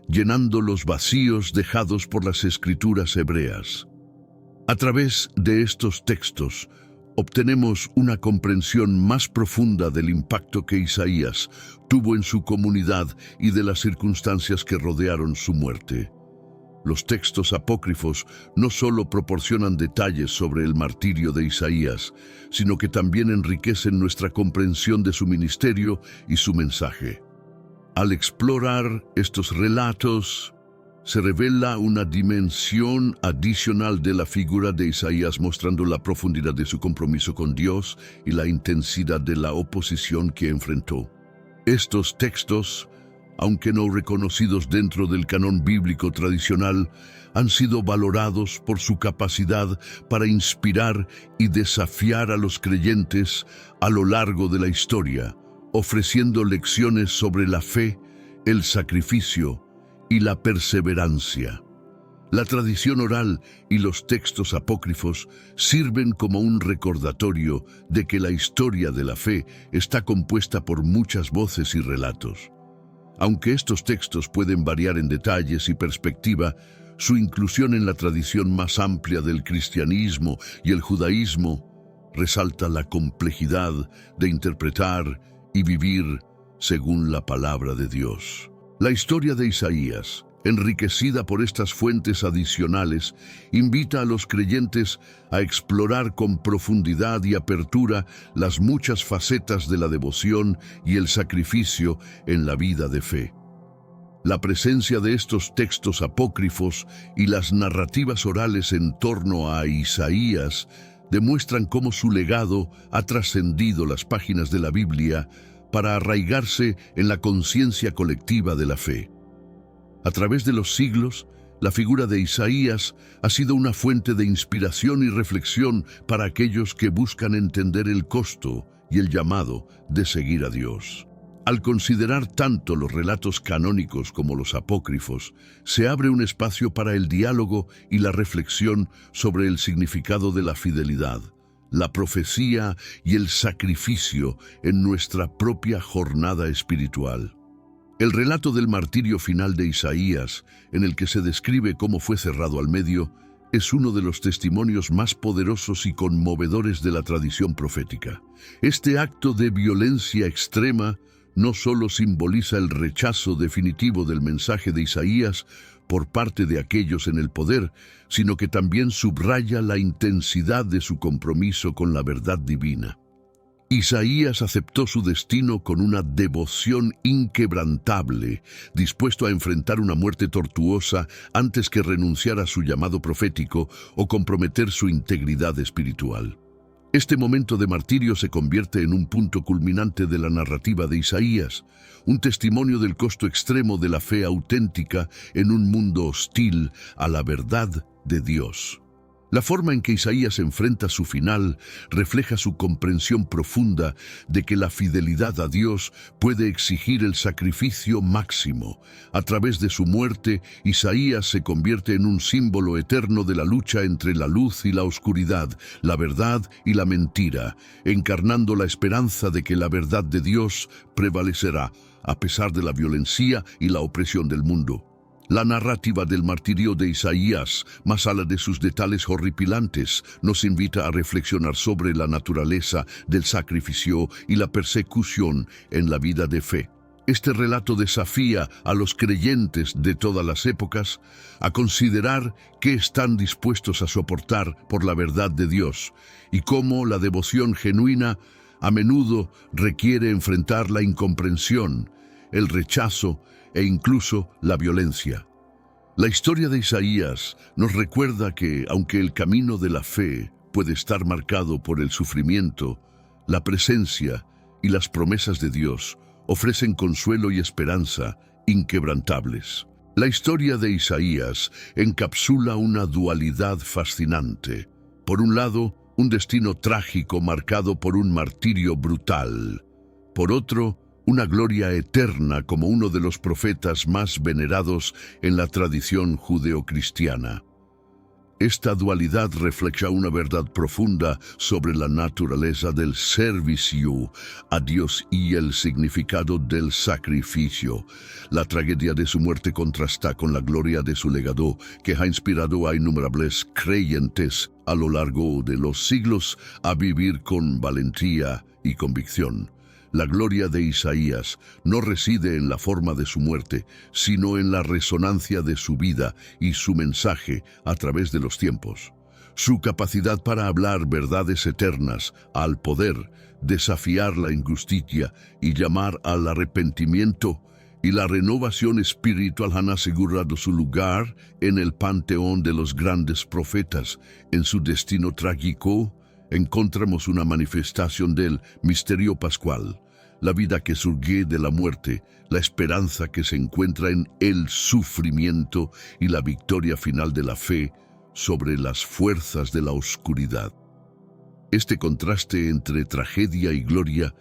llenando los vacíos dejados por las escrituras hebreas. A través de estos textos, obtenemos una comprensión más profunda del impacto que Isaías tuvo en su comunidad y de las circunstancias que rodearon su muerte. Los textos apócrifos no solo proporcionan detalles sobre el martirio de Isaías, sino que también enriquecen nuestra comprensión de su ministerio y su mensaje. Al explorar estos relatos, se revela una dimensión adicional de la figura de Isaías, mostrando la profundidad de su compromiso con Dios y la intensidad de la oposición que enfrentó. Estos textos, aunque no reconocidos dentro del canon bíblico tradicional, han sido valorados por su capacidad para inspirar y desafiar a los creyentes a lo largo de la historia, ofreciendo lecciones sobre la fe, el sacrificio y la perseverancia. La tradición oral y los textos apócrifos sirven como un recordatorio de que la historia de la fe está compuesta por muchas voces y relatos. Aunque estos textos pueden variar en detalles y perspectiva, su inclusión en la tradición más amplia del cristianismo y el judaísmo resalta la complejidad de interpretar y vivir según la palabra de Dios. La historia de Isaías, enriquecida por estas fuentes adicionales, invita a los creyentes a explorar con profundidad y apertura las muchas facetas de la devoción y el sacrificio en la vida de fe. La presencia de estos textos apócrifos y las narrativas orales en torno a Isaías demuestran cómo su legado ha trascendido las páginas de la Biblia para arraigarse en la conciencia colectiva de la fe. A través de los siglos, la figura de Isaías ha sido una fuente de inspiración y reflexión para aquellos que buscan entender el costo y el llamado de seguir a Dios. Al considerar tanto los relatos canónicos como los apócrifos, se abre un espacio para el diálogo y la reflexión sobre el significado de la fidelidad, la profecía y el sacrificio en nuestra propia jornada espiritual. El relato del martirio final de Isaías, en el que se describe cómo fue cerrado al medio, es uno de los testimonios más poderosos y conmovedores de la tradición profética. Este acto de violencia extrema no solo simboliza el rechazo definitivo del mensaje de Isaías por parte de aquellos en el poder, sino que también subraya la intensidad de su compromiso con la verdad divina. Isaías aceptó su destino con una devoción inquebrantable, dispuesto a enfrentar una muerte tortuosa antes que renunciar a su llamado profético o comprometer su integridad espiritual. Este momento de martirio se convierte en un punto culminante de la narrativa de Isaías, un testimonio del costo extremo de la fe auténtica en un mundo hostil a la verdad de Dios. La forma en que Isaías enfrenta su final refleja su comprensión profunda de que la fidelidad a Dios puede exigir el sacrificio máximo. A través de su muerte, Isaías se convierte en un símbolo eterno de la lucha entre la luz y la oscuridad, la verdad y la mentira, encarnando la esperanza de que la verdad de Dios prevalecerá, a pesar de la violencia y la opresión del mundo. La narrativa del martirio de Isaías, más allá de sus detalles horripilantes, nos invita a reflexionar sobre la naturaleza del sacrificio y la persecución en la vida de fe. Este relato desafía a los creyentes de todas las épocas a considerar qué están dispuestos a soportar por la verdad de Dios y cómo la devoción genuina a menudo requiere enfrentar la incomprensión, el rechazo e incluso la violencia. La historia de Isaías nos recuerda que, aunque el camino de la fe puede estar marcado por el sufrimiento, la presencia y las promesas de Dios ofrecen consuelo y esperanza inquebrantables. La historia de Isaías encapsula una dualidad fascinante. Por un lado, un destino trágico marcado por un martirio brutal. Por otro, una gloria eterna como uno de los profetas más venerados en la tradición judeocristiana. Esta dualidad refleja una verdad profunda sobre la naturaleza del servicio a Dios y el significado del sacrificio. La tragedia de su muerte contrasta con la gloria de su legado, que ha inspirado a innumerables creyentes a lo largo de los siglos a vivir con valentía y convicción. La gloria de Isaías no reside en la forma de su muerte, sino en la resonancia de su vida y su mensaje a través de los tiempos. Su capacidad para hablar verdades eternas, al poder, desafiar la injusticia y llamar al arrepentimiento y la renovación espiritual han asegurado su lugar en el panteón de los grandes profetas. En su destino trágico, encontramos una manifestación del misterio pascual, la vida que surge de la muerte, la esperanza que se encuentra en el sufrimiento y la victoria final de la fe sobre las fuerzas de la oscuridad. Este contraste entre tragedia y gloria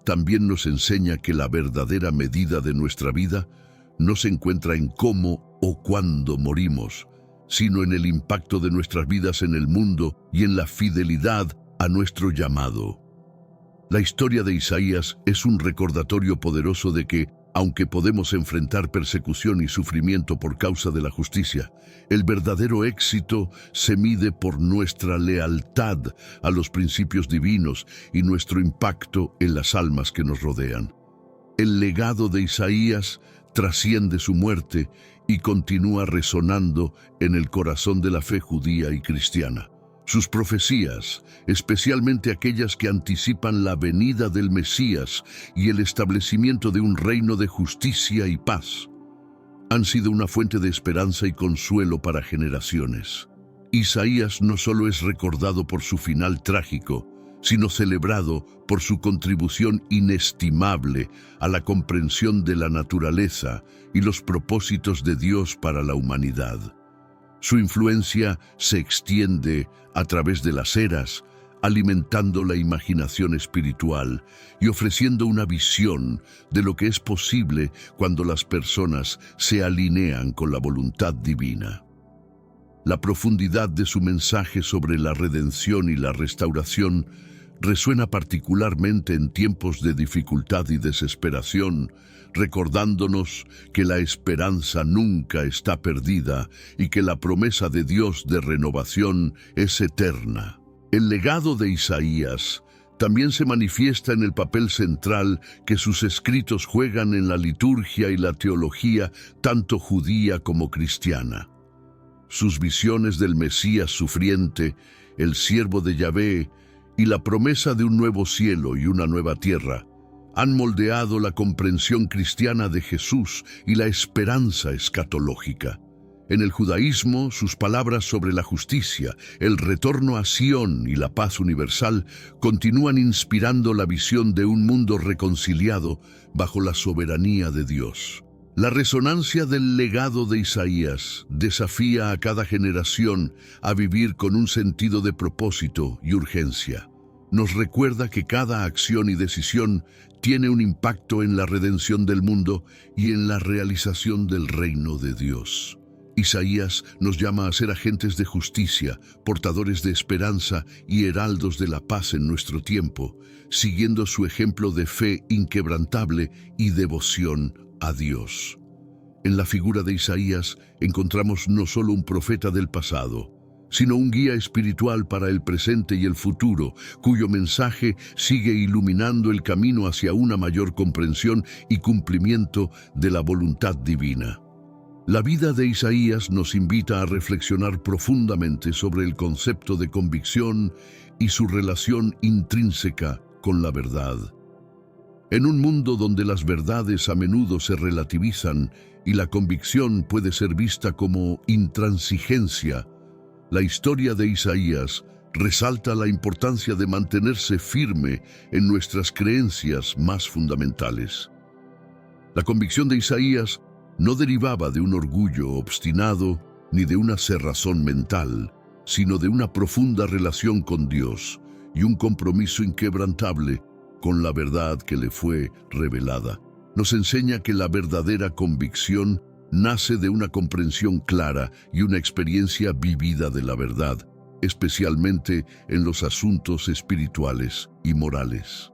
también nos enseña que la verdadera medida de nuestra vida no se encuentra en cómo o cuándo morimos, sino en el impacto de nuestras vidas en el mundo y en la fidelidad a nuestro llamado. La historia de Isaías es un recordatorio poderoso de que, aunque podemos enfrentar persecución y sufrimiento por causa de la justicia, el verdadero éxito se mide por nuestra lealtad a los principios divinos y nuestro impacto en las almas que nos rodean. El legado de Isaías trasciende su muerte y continúa resonando en el corazón de la fe judía y cristiana. Sus profecías, especialmente aquellas que anticipan la venida del Mesías y el establecimiento de un reino de justicia y paz, han sido una fuente de esperanza y consuelo para generaciones. Isaías no solo es recordado por su final trágico, sino celebrado por su contribución inestimable a la comprensión de la naturaleza y los propósitos de Dios para la humanidad. Su influencia se extiende a través de las eras, alimentando la imaginación espiritual y ofreciendo una visión de lo que es posible cuando las personas se alinean con la voluntad divina. La profundidad de su mensaje sobre la redención y la restauración resuena particularmente en tiempos de dificultad y desesperación, recordándonos que la esperanza nunca está perdida y que la promesa de Dios de renovación es eterna. El legado de Isaías también se manifiesta en el papel central que sus escritos juegan en la liturgia y la teología, tanto judía como cristiana. Sus visiones del Mesías sufriente, el siervo de Yahvé, y la promesa de un nuevo cielo y una nueva tierra han moldeado la comprensión cristiana de Jesús y la esperanza escatológica. En el judaísmo, sus palabras sobre la justicia, el retorno a Sión y la paz universal continúan inspirando la visión de un mundo reconciliado bajo la soberanía de Dios. La resonancia del legado de Isaías desafía a cada generación a vivir con un sentido de propósito y urgencia. Nos recuerda que cada acción y decisión tiene un impacto en la redención del mundo y en la realización del reino de Dios. Isaías nos llama a ser agentes de justicia, portadores de esperanza y heraldos de la paz en nuestro tiempo, siguiendo su ejemplo de fe inquebrantable y devoción a Dios. En la figura de Isaías encontramos no solo un profeta del pasado, sino un guía espiritual para el presente y el futuro, cuyo mensaje sigue iluminando el camino hacia una mayor comprensión y cumplimiento de la voluntad divina. La vida de Isaías nos invita a reflexionar profundamente sobre el concepto de convicción y su relación intrínseca con la verdad. En un mundo donde las verdades a menudo se relativizan y la convicción puede ser vista como intransigencia, la historia de Isaías resalta la importancia de mantenerse firme en nuestras creencias más fundamentales. La convicción de Isaías no derivaba de un orgullo obstinado ni de una cerrazón mental, sino de una profunda relación con Dios y un compromiso inquebrantable con la verdad que le fue revelada. Nos enseña que la verdadera convicción nace de una comprensión clara y una experiencia vivida de la verdad, especialmente en los asuntos espirituales y morales.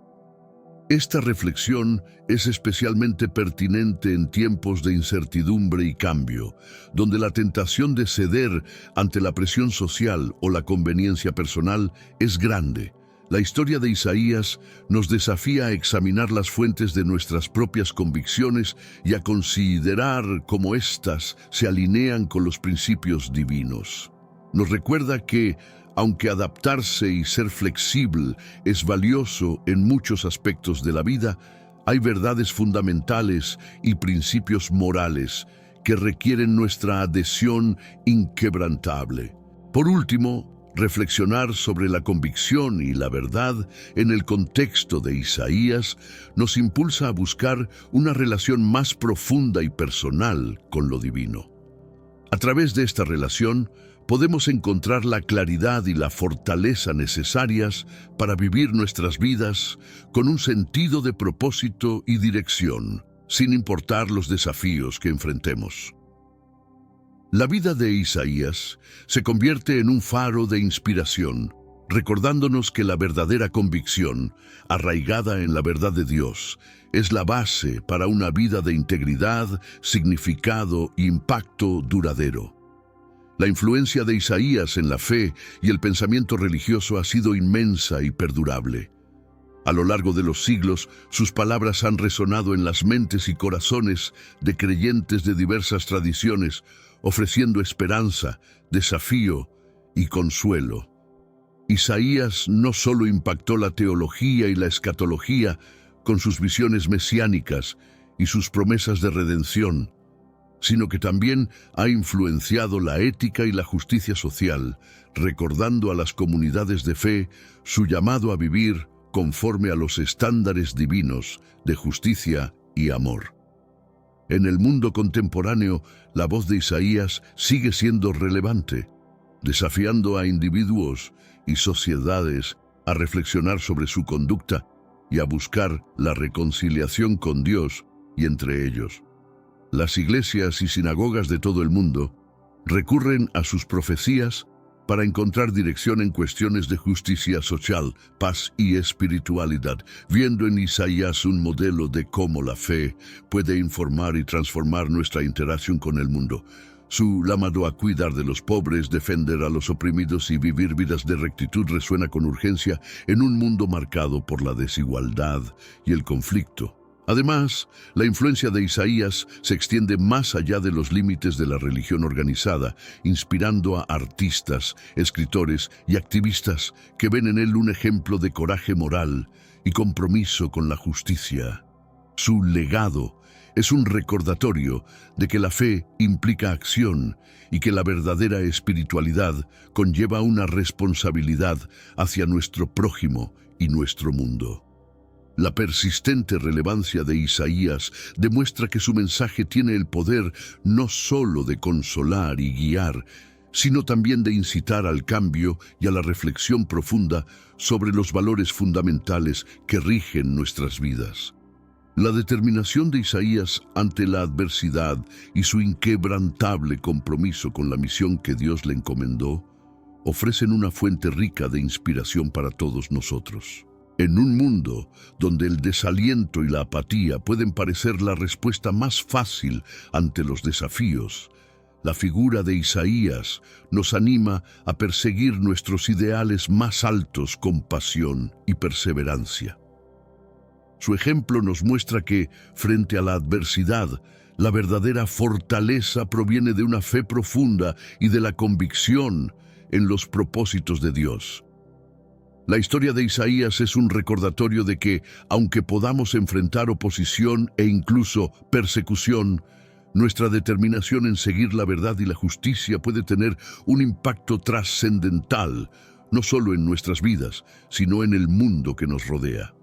Esta reflexión es especialmente pertinente en tiempos de incertidumbre y cambio, donde la tentación de ceder ante la presión social o la conveniencia personal es grande. La historia de Isaías nos desafía a examinar las fuentes de nuestras propias convicciones y a considerar cómo éstas se alinean con los principios divinos. Nos recuerda que, aunque adaptarse y ser flexible es valioso en muchos aspectos de la vida, hay verdades fundamentales y principios morales que requieren nuestra adhesión inquebrantable. Por último, reflexionar sobre la convicción y la verdad en el contexto de Isaías nos impulsa a buscar una relación más profunda y personal con lo divino. A través de esta relación, podemos encontrar la claridad y la fortaleza necesarias para vivir nuestras vidas con un sentido de propósito y dirección, sin importar los desafíos que enfrentemos. La vida de Isaías se convierte en un faro de inspiración, recordándonos que la verdadera convicción, arraigada en la verdad de Dios, es la base para una vida de integridad, significado e impacto duradero. La influencia de Isaías en la fe y el pensamiento religioso ha sido inmensa y perdurable. A lo largo de los siglos, sus palabras han resonado en las mentes y corazones de creyentes de diversas tradiciones, ofreciendo esperanza, desafío y consuelo. Isaías no solo impactó la teología y la escatología con sus visiones mesiánicas y sus promesas de redención, sino que también ha influenciado la ética y la justicia social, recordando a las comunidades de fe su llamado a vivir conforme a los estándares divinos de justicia y amor. En el mundo contemporáneo, la voz de Isaías sigue siendo relevante, desafiando a individuos y sociedades a reflexionar sobre su conducta y a buscar la reconciliación con Dios y entre ellos. Las iglesias y sinagogas de todo el mundo recurren a sus profecías para encontrar dirección en cuestiones de justicia social, paz y espiritualidad, viendo en Isaías un modelo de cómo la fe puede informar y transformar nuestra interacción con el mundo. Su llamado a cuidar de los pobres, defender a los oprimidos y vivir vidas de rectitud resuena con urgencia en un mundo marcado por la desigualdad y el conflicto. Además, la influencia de Isaías se extiende más allá de los límites de la religión organizada, inspirando a artistas, escritores y activistas que ven en él un ejemplo de coraje moral y compromiso con la justicia. Su legado es un recordatorio de que la fe implica acción y que la verdadera espiritualidad conlleva una responsabilidad hacia nuestro prójimo y nuestro mundo. La persistente relevancia de Isaías demuestra que su mensaje tiene el poder no solo de consolar y guiar, sino también de incitar al cambio y a la reflexión profunda sobre los valores fundamentales que rigen nuestras vidas. La determinación de Isaías ante la adversidad y su inquebrantable compromiso con la misión que Dios le encomendó ofrecen una fuente rica de inspiración para todos nosotros. En un mundo donde el desaliento y la apatía pueden parecer la respuesta más fácil ante los desafíos, La figura de Isaías nos anima a perseguir nuestros ideales más altos con pasión y perseverancia. Su ejemplo nos muestra que, frente a la adversidad, la verdadera fortaleza proviene de una fe profunda y de la convicción en los propósitos de Dios. La historia de Isaías es un recordatorio de que, aunque podamos enfrentar oposición e incluso persecución, nuestra determinación en seguir la verdad y la justicia puede tener un impacto trascendental, no solo en nuestras vidas, sino en el mundo que nos rodea.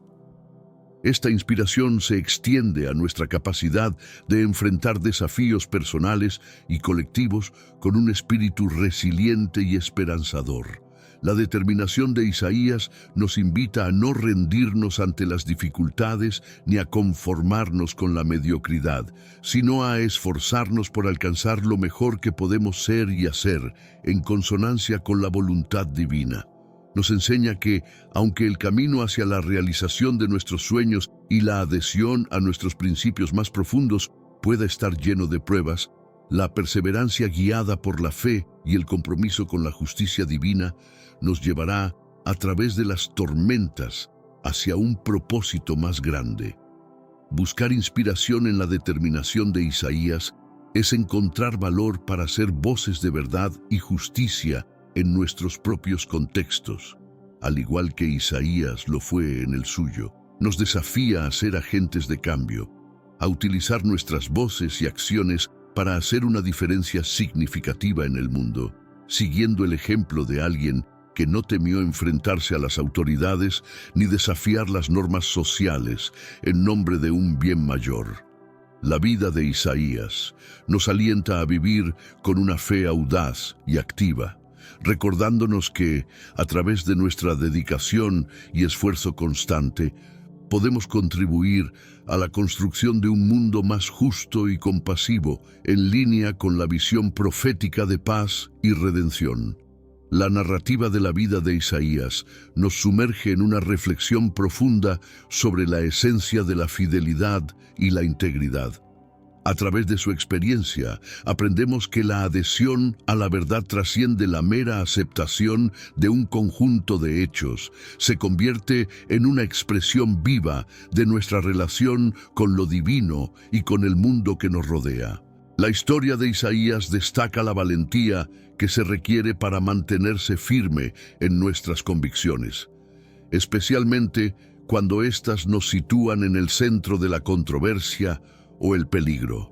Esta inspiración se extiende a nuestra capacidad de enfrentar desafíos personales y colectivos con un espíritu resiliente y esperanzador. La determinación de Isaías nos invita a no rendirnos ante las dificultades ni a conformarnos con la mediocridad, sino a esforzarnos por alcanzar lo mejor que podemos ser y hacer en consonancia con la voluntad divina. Nos enseña que, aunque el camino hacia la realización de nuestros sueños y la adhesión a nuestros principios más profundos pueda estar lleno de pruebas, la perseverancia guiada por la fe y el compromiso con la justicia divina nos llevará a través de las tormentas hacia un propósito más grande. Buscar inspiración en la determinación de Isaías es encontrar valor para ser voces de verdad y justicia en nuestros propios contextos. Al igual que Isaías lo fue en el suyo, nos desafía a ser agentes de cambio, a utilizar nuestras voces y acciones para hacer una diferencia significativa en el mundo, siguiendo el ejemplo de alguien que no temió enfrentarse a las autoridades ni desafiar las normas sociales en nombre de un bien mayor. La vida de Isaías nos alienta a vivir con una fe audaz y activa, recordándonos que, a través de nuestra dedicación y esfuerzo constante, podemos contribuir a la construcción de un mundo más justo y compasivo, en línea con la visión profética de paz y redención. La narrativa de la vida de Isaías nos sumerge en una reflexión profunda sobre la esencia de la fidelidad y la integridad. A través de su experiencia, aprendemos que la adhesión a la verdad trasciende la mera aceptación de un conjunto de hechos, se convierte en una expresión viva de nuestra relación con lo divino y con el mundo que nos rodea. La historia de Isaías destaca la valentía que se requiere para mantenerse firme en nuestras convicciones, especialmente cuando éstas nos sitúan en el centro de la controversia o el peligro.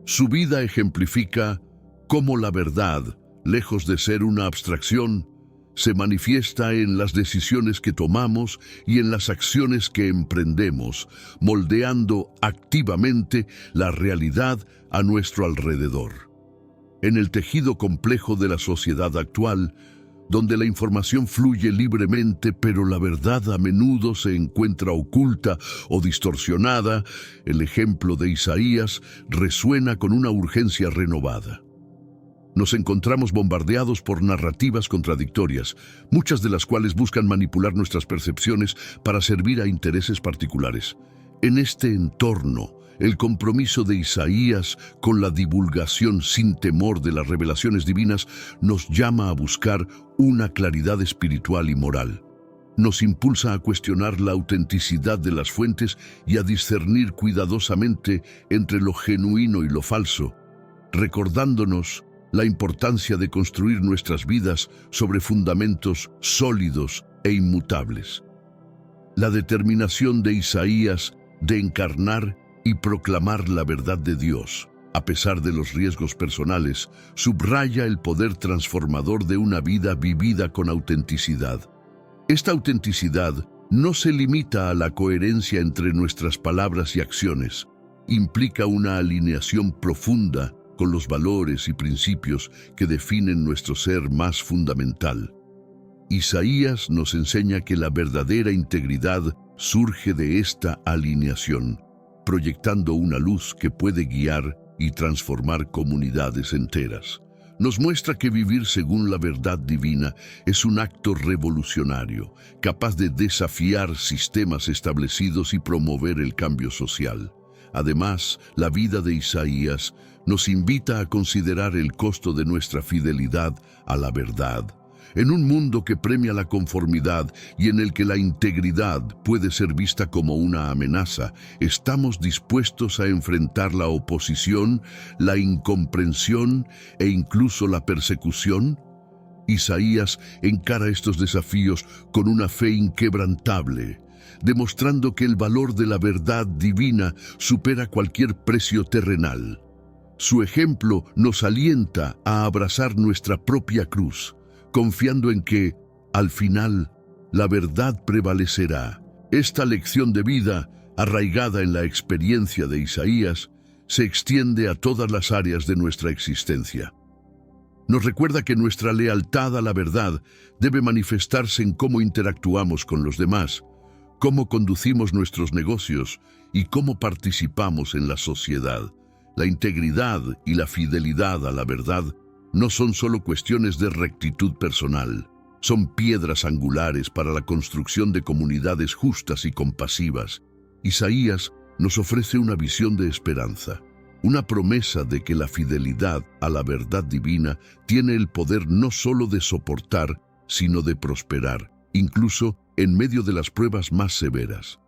Su vida ejemplifica cómo la verdad, lejos de ser una abstracción, se manifiesta en las decisiones que tomamos y en las acciones que emprendemos, moldeando activamente la realidad a nuestro alrededor. En el tejido complejo de la sociedad actual, donde la información fluye libremente, pero la verdad a menudo se encuentra oculta o distorsionada, el ejemplo de Isaías resuena con una urgencia renovada. Nos encontramos bombardeados por narrativas contradictorias, muchas de las cuales buscan manipular nuestras percepciones para servir a intereses particulares. En este entorno, el compromiso de Isaías con la divulgación sin temor de las revelaciones divinas nos llama a buscar una claridad espiritual y moral. Nos impulsa a cuestionar la autenticidad de las fuentes y a discernir cuidadosamente entre lo genuino y lo falso, recordándonos la importancia de construir nuestras vidas sobre fundamentos sólidos e inmutables. La determinación de Isaías de encarnar y proclamar la verdad de Dios, a pesar de los riesgos personales, subraya el poder transformador de una vida vivida con autenticidad. Esta autenticidad no se limita a la coherencia entre nuestras palabras y acciones, implica una alineación profunda con los valores y principios que definen nuestro ser más fundamental. Isaías nos enseña que la verdadera integridad surge de esta alineación, proyectando una luz que puede guiar y transformar comunidades enteras. Nos muestra que vivir según la verdad divina es un acto revolucionario, capaz de desafiar sistemas establecidos y promover el cambio social. Además, la vida de Isaías nos invita a considerar el costo de nuestra fidelidad a la verdad. En un mundo que premia la conformidad y en el que la integridad puede ser vista como una amenaza, ¿estamos dispuestos a enfrentar la oposición, la incomprensión e incluso la persecución? Isaías encara estos desafíos con una fe inquebrantable, demostrando que el valor de la verdad divina supera cualquier precio terrenal. Su ejemplo nos alienta a abrazar nuestra propia cruz, confiando en que, al final, la verdad prevalecerá. Esta lección de vida, arraigada en la experiencia de Isaías, se extiende a todas las áreas de nuestra existencia. Nos recuerda que nuestra lealtad a la verdad debe manifestarse en cómo interactuamos con los demás, cómo conducimos nuestros negocios y cómo participamos en la sociedad. La integridad y la fidelidad a la verdad no son solo cuestiones de rectitud personal, son piedras angulares para la construcción de comunidades justas y compasivas. Isaías nos ofrece una visión de esperanza, una promesa de que la fidelidad a la verdad divina tiene el poder no solo de soportar, sino de prosperar, incluso en medio de las pruebas más severas.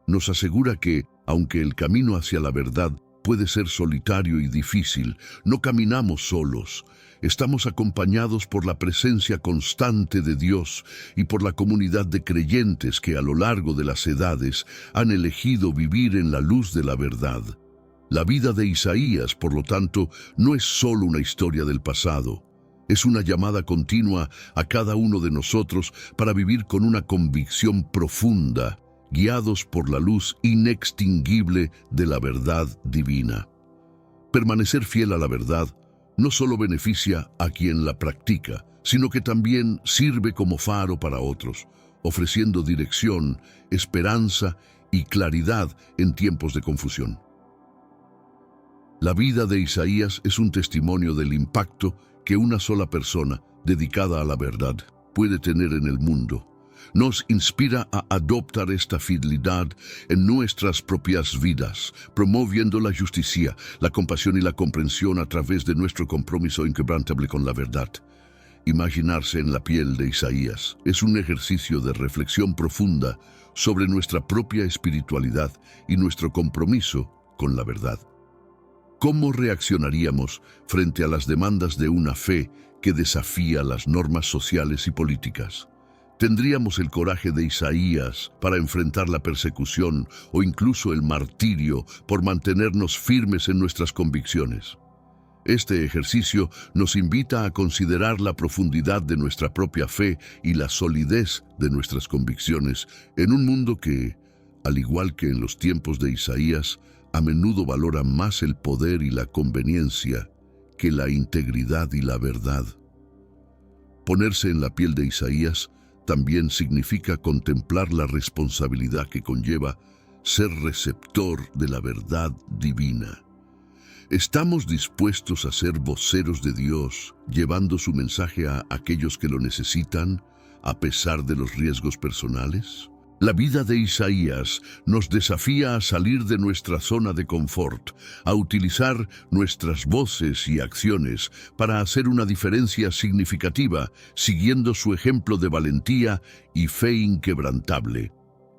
Nos asegura que, aunque el camino hacia la verdad puede ser solitario y difícil, no caminamos solos. Estamos acompañados por la presencia constante de Dios y por la comunidad de creyentes que a lo largo de las edades han elegido vivir en la luz de la verdad. La vida de Isaías, por lo tanto, no es solo una historia del pasado. Es una llamada continua a cada uno de nosotros para vivir con una convicción profunda, guiados por la luz inextinguible de la verdad divina. Permanecer fiel a la verdad no solo beneficia a quien la practica, sino que también sirve como faro para otros, ofreciendo dirección, esperanza y claridad en tiempos de confusión. La vida de Isaías es un testimonio del impacto que una sola persona dedicada a la verdad puede tener en el mundo. Nos inspira a adoptar esta fidelidad en nuestras propias vidas, promoviendo la justicia, la compasión y la comprensión a través de nuestro compromiso inquebrantable con la verdad. Imaginarse en la piel de Isaías es un ejercicio de reflexión profunda sobre nuestra propia espiritualidad y nuestro compromiso con la verdad. ¿Cómo reaccionaríamos frente a las demandas de una fe que desafía las normas sociales y políticas? ¿Tendríamos el coraje de Isaías para enfrentar la persecución o incluso el martirio por mantenernos firmes en nuestras convicciones? Este ejercicio nos invita a considerar la profundidad de nuestra propia fe y la solidez de nuestras convicciones en un mundo que, al igual que en los tiempos de Isaías, a menudo valora más el poder y la conveniencia que la integridad y la verdad. Ponerse en la piel de Isaías también significa contemplar la responsabilidad que conlleva ser receptor de la verdad divina. ¿Estamos dispuestos a ser voceros de Dios, llevando su mensaje a aquellos que lo necesitan, a pesar de los riesgos personales? La vida de Isaías nos desafía a salir de nuestra zona de confort, a utilizar nuestras voces y acciones para hacer una diferencia significativa, siguiendo su ejemplo de valentía y fe inquebrantable.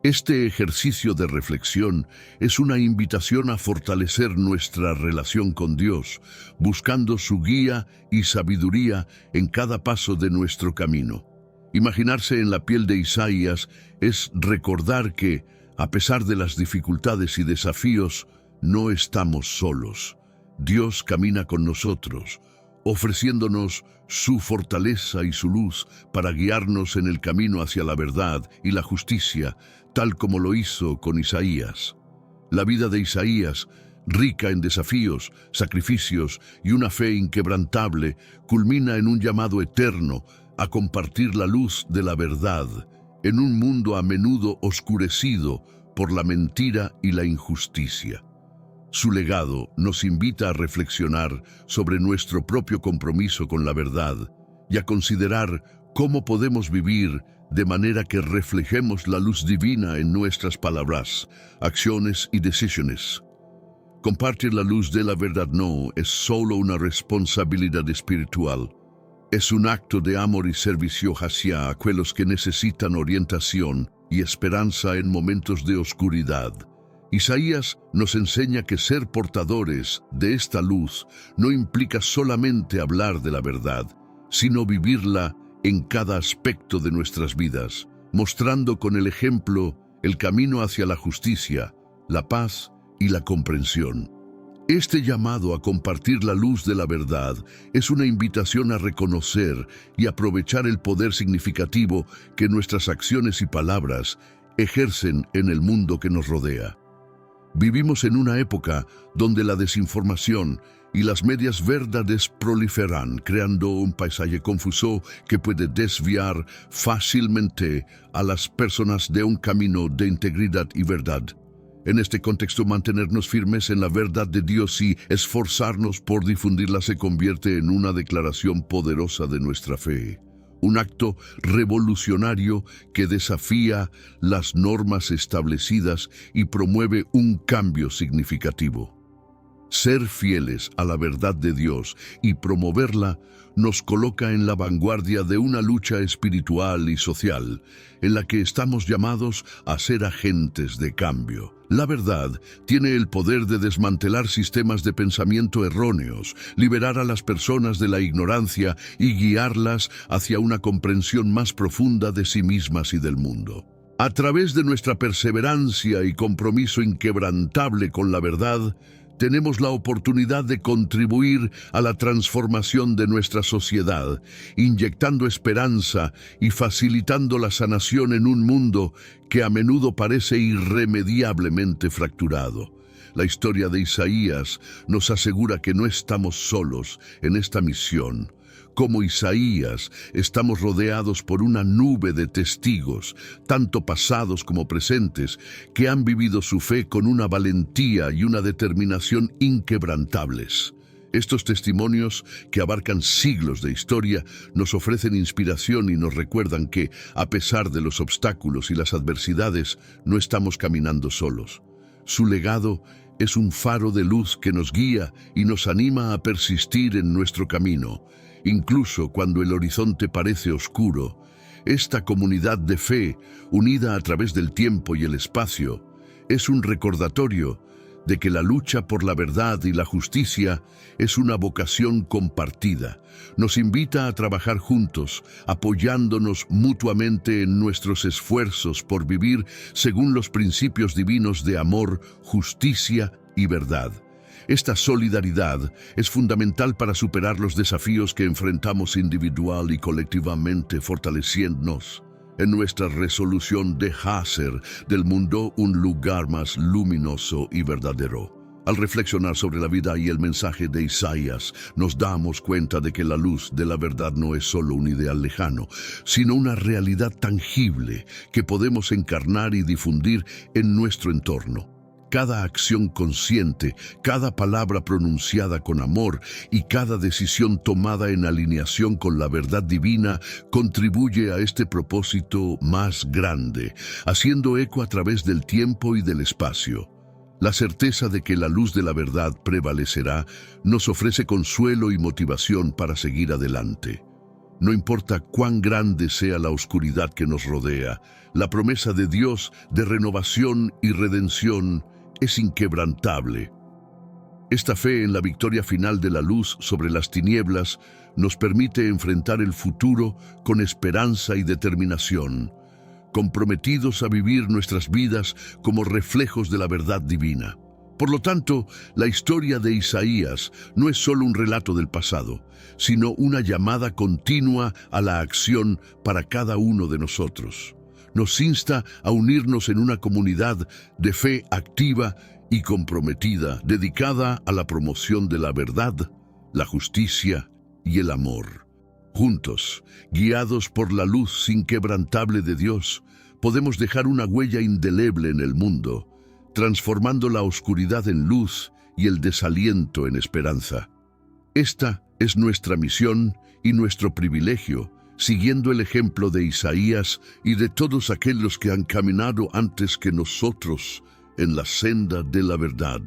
Este ejercicio de reflexión es una invitación a fortalecer nuestra relación con Dios, buscando su guía y sabiduría en cada paso de nuestro camino. Imaginarse en la piel de Isaías es recordar que, a pesar de las dificultades y desafíos, no estamos solos. Dios camina con nosotros, ofreciéndonos su fortaleza y su luz para guiarnos en el camino hacia la verdad y la justicia, tal como lo hizo con Isaías. La vida de Isaías, rica en desafíos, sacrificios y una fe inquebrantable, culmina en un llamado eterno a compartir la luz de la verdad en un mundo a menudo oscurecido por la mentira y la injusticia. Su legado nos invita a reflexionar sobre nuestro propio compromiso con la verdad y a considerar cómo podemos vivir de manera que reflejemos la luz divina en nuestras palabras, acciones y decisiones. Compartir la luz de la verdad no es solo una responsabilidad espiritual. Es un acto de amor y servicio hacia aquellos que necesitan orientación y esperanza en momentos de oscuridad. Isaías nos enseña que ser portadores de esta luz no implica solamente hablar de la verdad, sino vivirla en cada aspecto de nuestras vidas, mostrando con el ejemplo el camino hacia la justicia, la paz y la comprensión. Este llamado a compartir la luz de la verdad es una invitación a reconocer y aprovechar el poder significativo que nuestras acciones y palabras ejercen en el mundo que nos rodea. Vivimos en una época donde la desinformación y las medias verdades proliferan, creando un paisaje confuso que puede desviar fácilmente a las personas de un camino de integridad y verdad. En este contexto, mantenernos firmes en la verdad de Dios y esforzarnos por difundirla se convierte en una declaración poderosa de nuestra fe. Un acto revolucionario que desafía las normas establecidas y promueve un cambio significativo. Ser fieles a la verdad de Dios y promoverla nos coloca en la vanguardia de una lucha espiritual y social en la que estamos llamados a ser agentes de cambio. La verdad tiene el poder de desmantelar sistemas de pensamiento erróneos, liberar a las personas de la ignorancia y guiarlas hacia una comprensión más profunda de sí mismas y del mundo. A través de nuestra perseverancia y compromiso inquebrantable con la verdad, tenemos la oportunidad de contribuir a la transformación de nuestra sociedad, inyectando esperanza y facilitando la sanación en un mundo que a menudo parece irremediablemente fracturado. La historia de Isaías nos asegura que no estamos solos en esta misión. Como Isaías, estamos rodeados por una nube de testigos, tanto pasados como presentes, que han vivido su fe con una valentía y una determinación inquebrantables. Estos testimonios, que abarcan siglos de historia, nos ofrecen inspiración y nos recuerdan que, a pesar de los obstáculos y las adversidades, no estamos caminando solos. Su legado es un faro de luz que nos guía y nos anima a persistir en nuestro camino. Incluso cuando el horizonte parece oscuro, esta comunidad de fe, unida a través del tiempo y el espacio, es un recordatorio de que la lucha por la verdad y la justicia es una vocación compartida. Nos invita a trabajar juntos, apoyándonos mutuamente en nuestros esfuerzos por vivir según los principios divinos de amor, justicia y verdad. Esta solidaridad es fundamental para superar los desafíos que enfrentamos individual y colectivamente, fortaleciéndonos en nuestra resolución de hacer del mundo un lugar más luminoso y verdadero. Al reflexionar sobre la vida y el mensaje de Isaías, nos damos cuenta de que la luz de la verdad no es solo un ideal lejano, sino una realidad tangible que podemos encarnar y difundir en nuestro entorno. Cada acción consciente, cada palabra pronunciada con amor y cada decisión tomada en alineación con la verdad divina contribuye a este propósito más grande, haciendo eco a través del tiempo y del espacio. La certeza de que la luz de la verdad prevalecerá nos ofrece consuelo y motivación para seguir adelante. No importa cuán grande sea la oscuridad que nos rodea, la promesa de Dios de renovación y redención es inquebrantable. Esta fe en la victoria final de la luz sobre las tinieblas nos permite enfrentar el futuro con esperanza y determinación, comprometidos a vivir nuestras vidas como reflejos de la verdad divina. Por lo tanto, la historia de Isaías no es solo un relato del pasado, sino una llamada continua a la acción para cada uno de nosotros. Nos insta a unirnos en una comunidad de fe activa y comprometida, dedicada a la promoción de la verdad, la justicia y el amor. Juntos, guiados por la luz inquebrantable de Dios, podemos dejar una huella indeleble en el mundo, transformando la oscuridad en luz y el desaliento en esperanza. Esta es nuestra misión y nuestro privilegio, siguiendo el ejemplo de Isaías y de todos aquellos que han caminado antes que nosotros en la senda de la verdad.